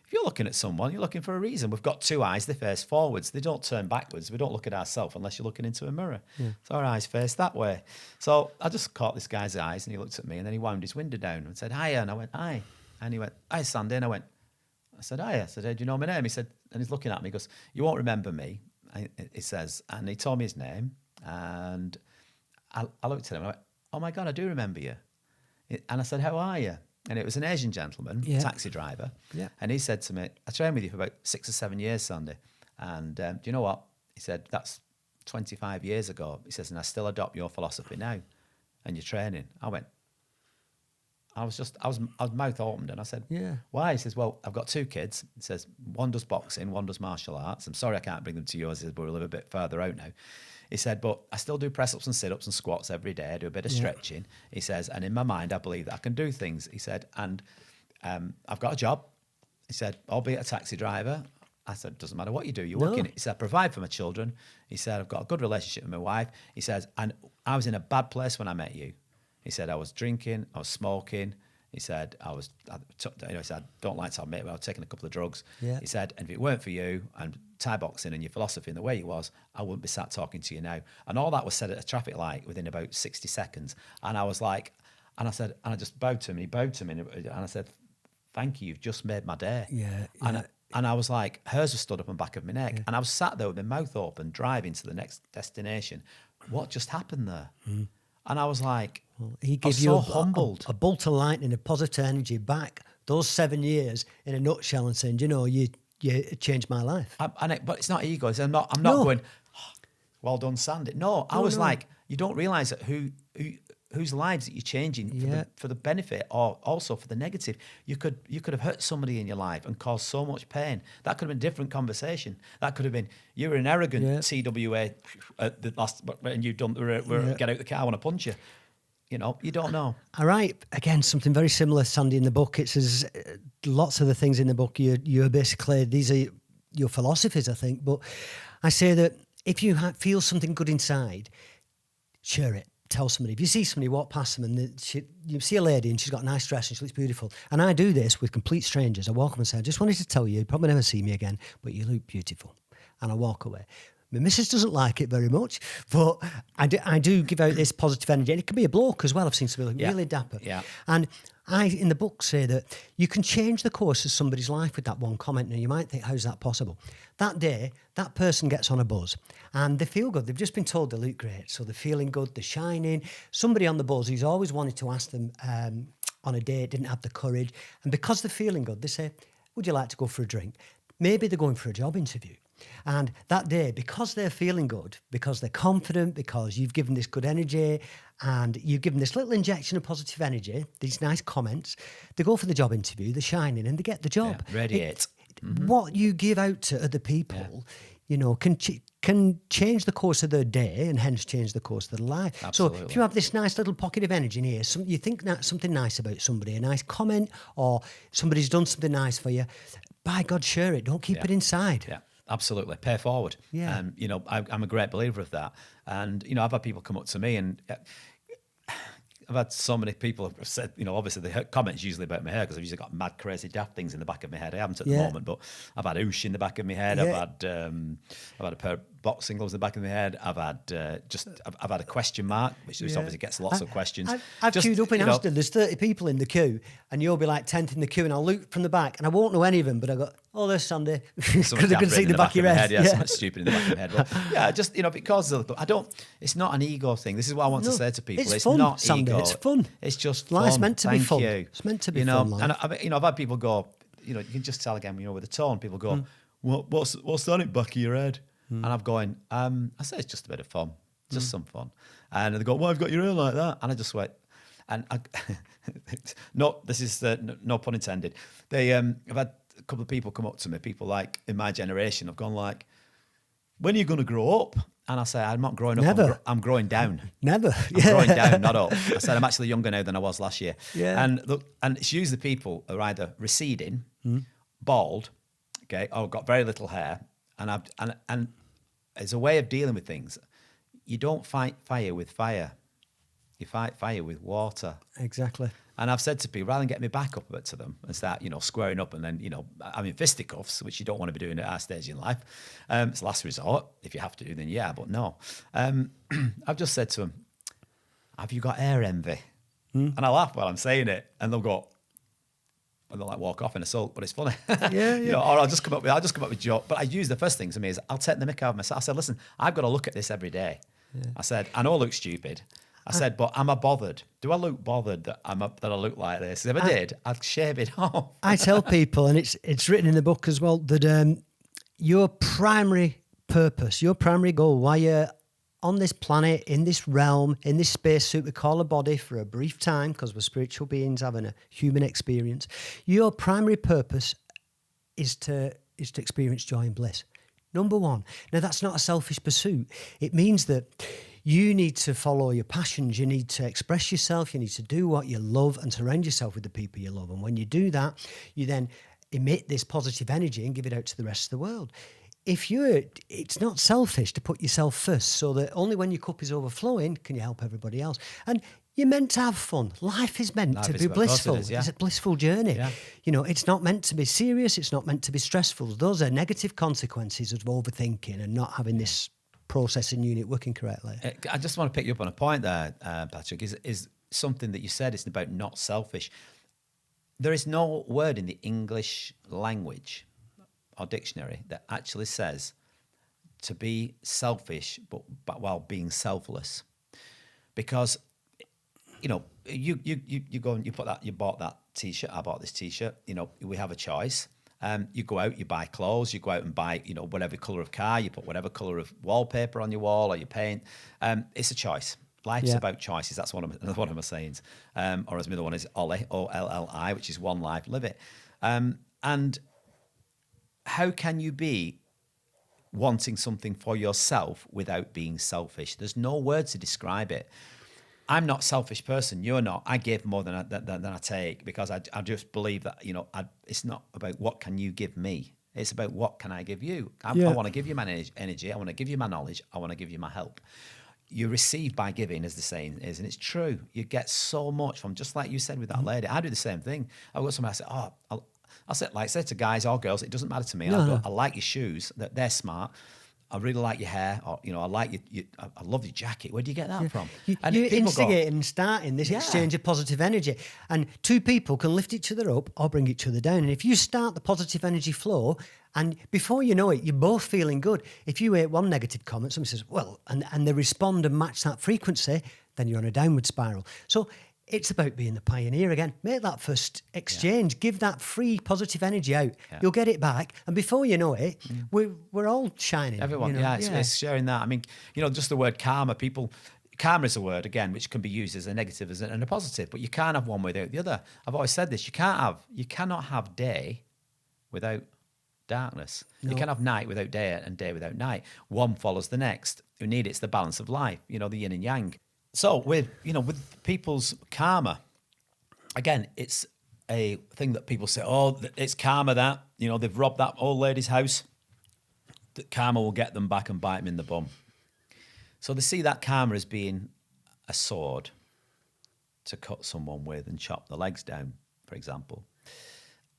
If you're looking at someone, you're looking for a reason. We've got 2 eyes, they face forwards. They don't turn backwards. We don't look at ourselves unless you're looking into a mirror. So our eyes face that way. So I just caught this guy's eyes and he looked at me and then he wound his window down and said, "Hiya." And I went, "Hi." And he went, "Hi, Sandy." And I said, "Hiya." I said, "Hey, do you know my name?" He said, and he's looking at me, he goes, "You won't remember me." He says, and he told me his name. And I looked at him and I went, "Oh my God, I do remember you." And I said, "How are you?" And it was an Asian gentleman, taxi driver. Yeah. And he said to me, "I trained with you for about 6 or 7 years, Sandy. And do you know what?" He said, "That's 25 years ago." He says, "And I still adopt your philosophy now and your training." I was mouth opened and I said, "Why?" He says, "Well, I've got 2 kids." He says, "One does boxing, one does martial arts. I'm sorry I can't bring them to yours, but we live a bit further out now." He said, "But I still do press-ups and sit-ups and squats every day. I do a bit of stretching." He says, "And in my mind, I believe that I can do things." He said, "And I've got a job. He said, I'll be a taxi driver. I said, doesn't matter what you do, you're working. He said, I provide for my children. He said, I've got a good relationship with my wife. He says, and I was in a bad place when I met you. He said, I was drinking, I was smoking. He said, I said, I don't like to admit it, but I was taking a couple of drugs. Yeah. He said, and if it weren't for you and Thai boxing and your philosophy and the way you was, I wouldn't be sat talking to you now. And all that was said at a traffic light within about 60 seconds. And I was like, and I said, and I just bowed to him. He bowed to me, and I said, thank you, you've just made my day. Yeah. And I was like, hers was stood up on the back of my neck. Yeah. And I was sat there with my mouth open, driving to the next destination. What just happened there? Mm. And I was like, he gives you humbled. A bolt of lightning, a positive energy back those 7 years in a nutshell and saying, you know, you changed my life. But it's not ego. I'm not going, oh, well done, Sandy. No, I was like, you don't realise that whose lives that you're changing for the benefit or also for the negative. You could have hurt somebody in your life and caused so much pain. That could have been a different conversation. That could have been, you were an arrogant TWA at the last, and you don't get out the car, I want to punch you. You know, you don't know. All right. Again, something very similar, Sandy, in the book. It says lots of the things in the book, you're basically, these are your philosophies, I think. But I say that if you feel something good inside, share it. Tell somebody. If you see somebody walk past them and you see a lady and she's got a nice dress and she looks beautiful, and I do this with complete strangers, I walk up and say, I just wanted to tell you, you'll probably never see me again, but you look beautiful. And I walk away. My missus doesn't like it very much, but I do give out this positive energy. And it can be a bloke as well. I've seen somebody look really dapper. Yeah. And I, in the book, say that you can change the course of somebody's life with that one comment. Now, you might think, how's that possible? That day, that person gets on a buzz and they feel good. They've just been told they look great. So they're feeling good, they're shining. Somebody on the buzz who's always wanted to ask them on a date didn't have the courage. And because they're feeling good, they say, would you like to go for a drink? Maybe they're going for a job interview. And that day, because they're feeling good, because they're confident, because you've given this good energy and you've given this little injection of positive energy, these nice comments, they go for the job interview, they're shining and they get the job. Yeah, radiate. What you give out to other people, you know, can change the course of their day and hence change the course of their life. Absolutely. So if you have this nice little pocket of energy in here, you think something nice about somebody, a nice comment or somebody's done something nice for you, by God, share it. Don't keep it inside. Yeah. Absolutely. Pay forward. Yeah. You know, I'm a great believer of that. And, you know, I've had people come up to me and I've had so many people have said, you know, obviously the comments usually about my hair because I've usually got mad, crazy, daft things in the back of my head. I haven't at the moment, but I've had oosh in the back of my head. Yeah. I've had a pair of boxing gloves in the back of my head. I've had I've had a question mark, which obviously gets lots of questions. I've queued up in Aston. There's 30 people in the queue, and you'll be like 10th in the queue, and I'll look from the back, and I won't know any of them, but I go, oh, there's Sandy, because I can see the back of your head. Yeah, something stupid in the back of my head. But yeah, just, you know, because it's not an ego thing. This is what I want to say to people. It's fun, not Sandy. ego. It's fun. It's just fun. Life's meant to be fun. You. It's meant to be fun. Life. And I've had people go, you know, you can just tell again, you know, with the tone, people go, what's that in the back of your head? And I'm going, I say it's just a bit of fun, just some fun. And they go, well, I've got your hair like that. And I just went, and this is no pun intended. I've had a couple of people come up to me, people like in my generation, have gone like, when are you going to grow up? And I say, I'm not growing up. Never. I'm growing down. Never. I'm growing down, not up. I said, I'm actually younger now than I was last year. Yeah. And it's usually people are either receding, bald, okay, or got very little hair. And as a way of dealing with things, you don't fight fire with fire. You fight fire with water. Exactly. And I've said to people, rather than get me back up a bit to them and start, you know, squaring up and then, you know, I'm in fisticuffs, which you don't want to be doing at our stage in life. It's last resort. If you have to, then yeah, but no. I've just said to them, have you got hair envy? And I laugh while I'm saying it. And they'll go, and they'll like walk off in a sulk, but it's funny. Yeah. You know, or I'll just come up with joke. But I use the first thing to me is I'll take the mick out of myself. I said, listen, I've got to look at this every day. Yeah. I said, I know I look stupid. I said, but am I bothered? Do I look bothered that I look like this? If I did, I'd shave it off. I tell people, and it's written in the book as well, that your primary purpose, your primary goal, while you're on this planet, in this realm, in this spacesuit we call a body for a brief time, because we're spiritual beings having a human experience, your primary purpose is to experience joy and bliss. Number one. Now, that's not a selfish pursuit. It means that You need to follow your passions. You need to express yourself. You need to do what you love and surround yourself with the people you love. And when you do that, you then emit this positive energy and give it out to the rest of the world. It's not selfish to put yourself first, so that only when your cup is overflowing can you help everybody else. And you're meant to have fun. Life is meant to be blissful. It's a blissful journey. Yeah. It's not meant to be serious. It's not meant to be stressful. Those are negative consequences of overthinking and not having this processing unit working correctly. I just want to pick you up on a point there, Patrick, is something that you said. It's about not selfish. There is no word in the English language or dictionary that actually says to be selfish, but while being selfless. Because you go and you bought that T-shirt. I bought this T-shirt. We have a choice. You go out, you buy clothes, you go out and buy, whatever colour of car, you put whatever colour of wallpaper on your wall or you paint. It's a choice. Life's about choices. That's one of my sayings. Or as my other one is Ollie, O-L-L-I, which is one life, live it. And how can you be wanting something for yourself without being selfish? There's no word to describe it. I'm not a selfish person. You're not. I give more than I take, because I just believe that, it's not about what can you give me. It's about what can I give you. I want to give you my energy. I want to give you my knowledge. I want to give you my help. You receive by giving, as the saying is, and it's true. You get so much from, just like you said with that lady. I do the same thing. I've got somebody, I say, I'll say to guys or girls, it doesn't matter to me. I like your shoes, that they're smart. I really like your hair, or I like you. I love your jacket. Where do you get that from? You're instigating and starting this exchange of positive energy, and two people can lift each other up or bring each other down. And if you start the positive energy flow, and before you know it, you're both feeling good. If you hear one negative comment, somebody says, "Well," and they respond and match that frequency, then you're on a downward spiral. So it's about being the pioneer again. Make that first exchange. Give that free positive energy out. Yeah. You'll get it back. And before you know it, we're all shining. Everyone, it's sharing that. I mean, just the word karma, karma is a word, again, which can be used as a negative and a positive, but you can't have one without the other. I've always said this. You cannot have day without darkness. No. You can't have night without day and day without night. One follows the next. You need it's the balance of life, the yin and yang. So with people's karma, again, it's a thing that people say, oh, it's karma that, they've robbed that old lady's house, that karma will get them back and bite them in the bum. So they see that karma as being a sword to cut someone with and chop the legs down, for example.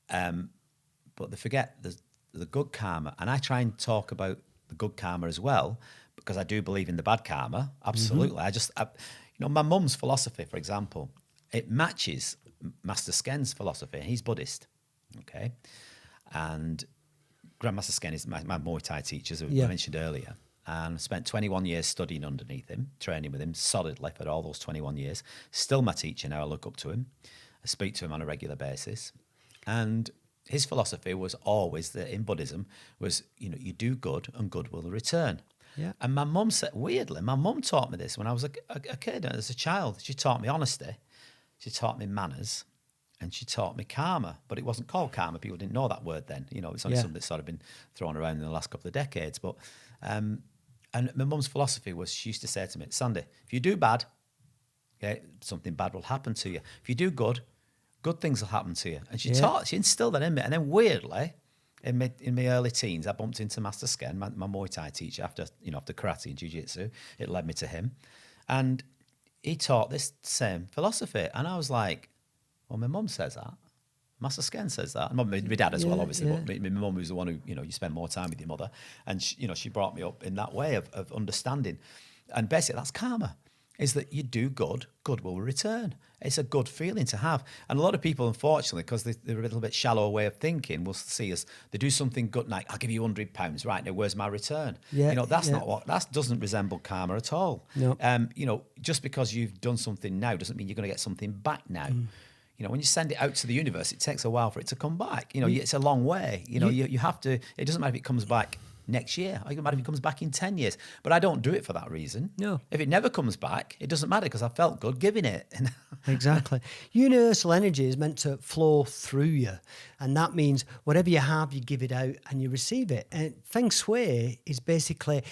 But they forget the good karma. And I try and talk about the good karma as well, because I do believe in the bad karma. Absolutely. Mm-hmm. My mum's philosophy, for example, it matches Master Sken's philosophy. He's Buddhist, okay? And Grandmaster Sken is my Muay Thai teacher, as I mentioned earlier. And I spent 21 years studying underneath him, training with him solidly for all those 21 years. Still my teacher now. I look up to him. I speak to him on a regular basis. And his philosophy was always that in Buddhism was, you do good and good will return. Yeah. And my mum said, weirdly, my mum taught me this when I was a kid, as a child. She taught me honesty, she taught me manners, and she taught me karma. But it wasn't called karma. People didn't know that word then. It's only something that's sort of been thrown around in the last couple of decades. But and my mum's philosophy was, she used to say to me, Sandy, if you do bad, something bad will happen to you. If you do good, good things will happen to you. And she instilled that in me. And then weirdly, in my early teens, I bumped into Master Sken, my Muay Thai teacher, after karate and jiu-jitsu. It led me to him. And he taught this same philosophy. And I was like, well, my mum says that. Master Sken says that. And my dad as well, obviously. Yeah. But my mum was the one who, you spend more time with your mother. And, she brought me up in that way of understanding. And basically, that's karma, is that you do good, good will return. It's a good feeling to have. And a lot of people, unfortunately, because they're a little bit shallow way of thinking, will see us, they do something good, like, I'll give you £100. Right, now, where's my return? Yeah, that's not that doesn't resemble karma at all. No. Just because you've done something now doesn't mean you're going to get something back now. Mm. When you send it out to the universe, it takes a while for it to come back. It's a long way. You have to, it doesn't matter if it comes back next year. It doesn't matter if it comes back in 10 years. But I don't do it for that reason. No. If it never comes back, it doesn't matter, because I felt good giving it. Exactly. Universal energy is meant to flow through you. And that means whatever you have, you give it out and you receive it. And Feng Shui is basically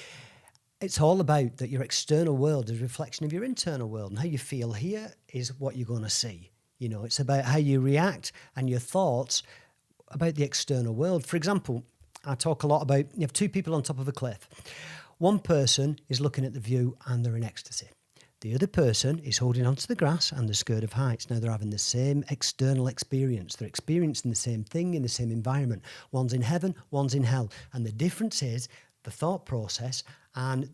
it's all about that your external world is a reflection of your internal world, and how you feel here is what you're going to see. You know, it's about how you react and your thoughts about the external world. For example, I talk a lot about, you have two people on top of a cliff. One person is looking at the view and they're in ecstasy. The other person is holding onto the grass and they're scared of heights. Now, they're having the same external experience. They're experiencing the same thing in the same environment. One's in heaven, one's in hell. And the difference is the thought process, and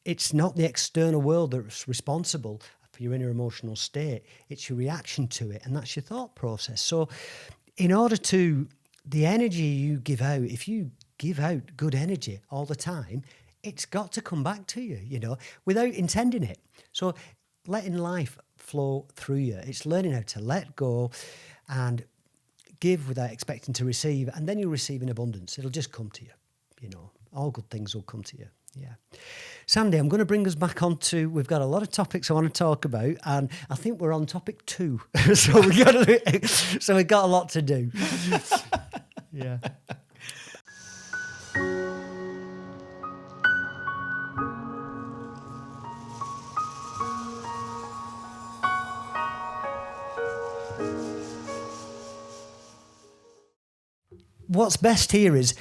it's not the external world that's responsible for your inner emotional state. It's your reaction to it, and that's your thought process. So in order to, the energy you give out, if you give out good energy all the time, it's got to come back to you, you know, without intending it. So letting life flow through you, it's learning how to let go and give without expecting to receive, and then you'll receive in abundance. It'll just come to you, you know. All good things will come to you. Yeah. Sandy, I'm going to bring us back on to, we've got a lot of topics I want to talk about, and I think we're on topic 2. So we've got a lot to do. Yeah. What's best here is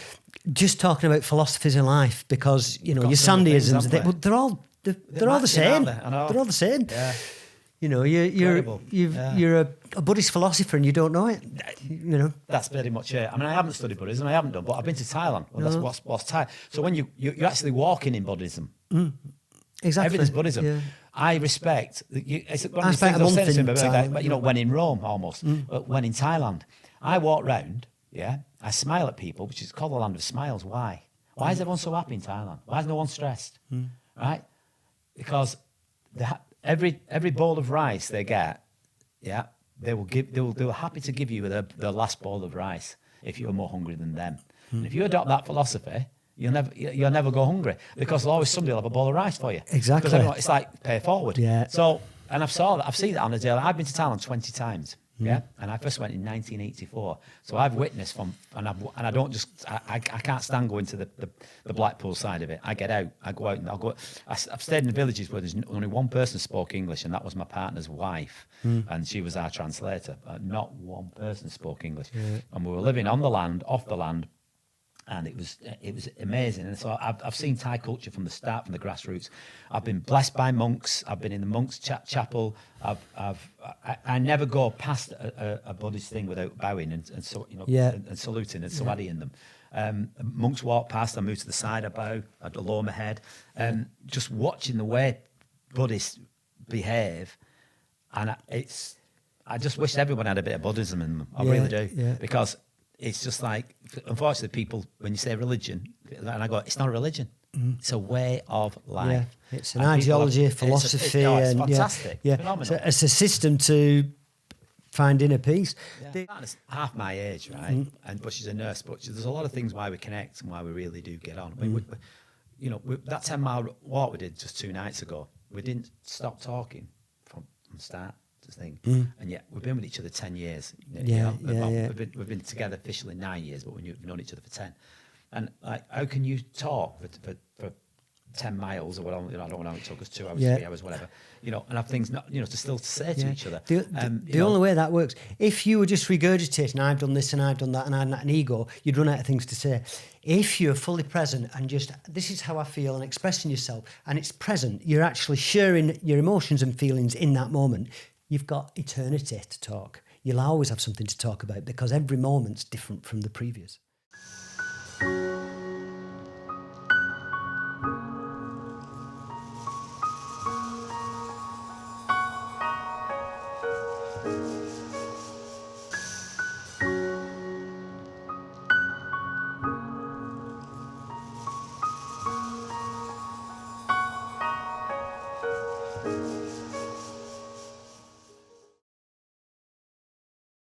just talking about philosophies in life, because you know your Sandyisms, they're all the same. They're all the same. Yeah. You know, you're a Buddhist philosopher and you don't know it. You know, that's very much it. I mean, I haven't studied Buddhism, I haven't done, but I've been to Thailand. Well, that's what's Thai. So when you're actually walking in Buddhism, exactly, everything's Buddhism. Yeah. I respect. It's one of the things I've said to him, but you know, when in Rome, almost, but when in Thailand, I walk round. Yeah, I smile at people, which is called the land of smiles. Why? Why is everyone so happy in Thailand? Why is no one stressed? Right? Because every bowl of rice they get, yeah, they're happy to give you the last bowl of rice if you're more hungry than them. And if you adopt that philosophy, you'll never go hungry, because somebody will have a bowl of rice for you. Exactly. Because it's like pay forward. Yeah. So, and I've seen that on a daily. I've been to Thailand 20 times. Yeah, and I first went in 1984. So I've witnessed and I don't just, I can't stand going to the Blackpool side of it. I get out, I go out, and I've stayed in villages where there's only one person spoke English, and that was my partner's wife, and she was our translator. Not one person spoke English, and we were living on the land, off the land. And it was amazing. And so I've seen Thai culture from the start, from the grassroots. I've been blessed by monks. I've been in the monks' chapel. I never go past a Buddhist thing without bowing and saluting and sawaddying them. Monks walk past. I move to the side. I bow. I lower my head. Just watching the way Buddhists behave, and I just wish everyone had a bit of Buddhism in them. I really do, because it's just like, unfortunately, people, when you say religion, and I go, it's not a religion. It's a way of life. Yeah. It's an ideology, a philosophy. It's fantastic. Yeah. Phenomenal. It's a system to find inner peace. Yeah. It's half my age, right? But she's a nurse. But there's a lot of things why we connect and why we really do get on. I mean, that 10-mile walk we did just 2 nights ago, we didn't stop talking from the start. Thing, and yet we've been with each other 10 years. We've been together officially 9 years, but we've known each other for 10. And like, how can you talk for 10 miles or whatever? I don't know how it took us 2 hours, 3 hours, whatever. And have things not, to still say to each other. The only way that works, if you were just regurgitating, I've done this and I've done that, and I'm an ego, you'd run out of things to say. If you're fully present and just, this is how I feel, and expressing yourself, and it's present, you're actually sharing your emotions and feelings in that moment. You've got eternity to talk. You'll always have something to talk about, because every moment's different from the previous.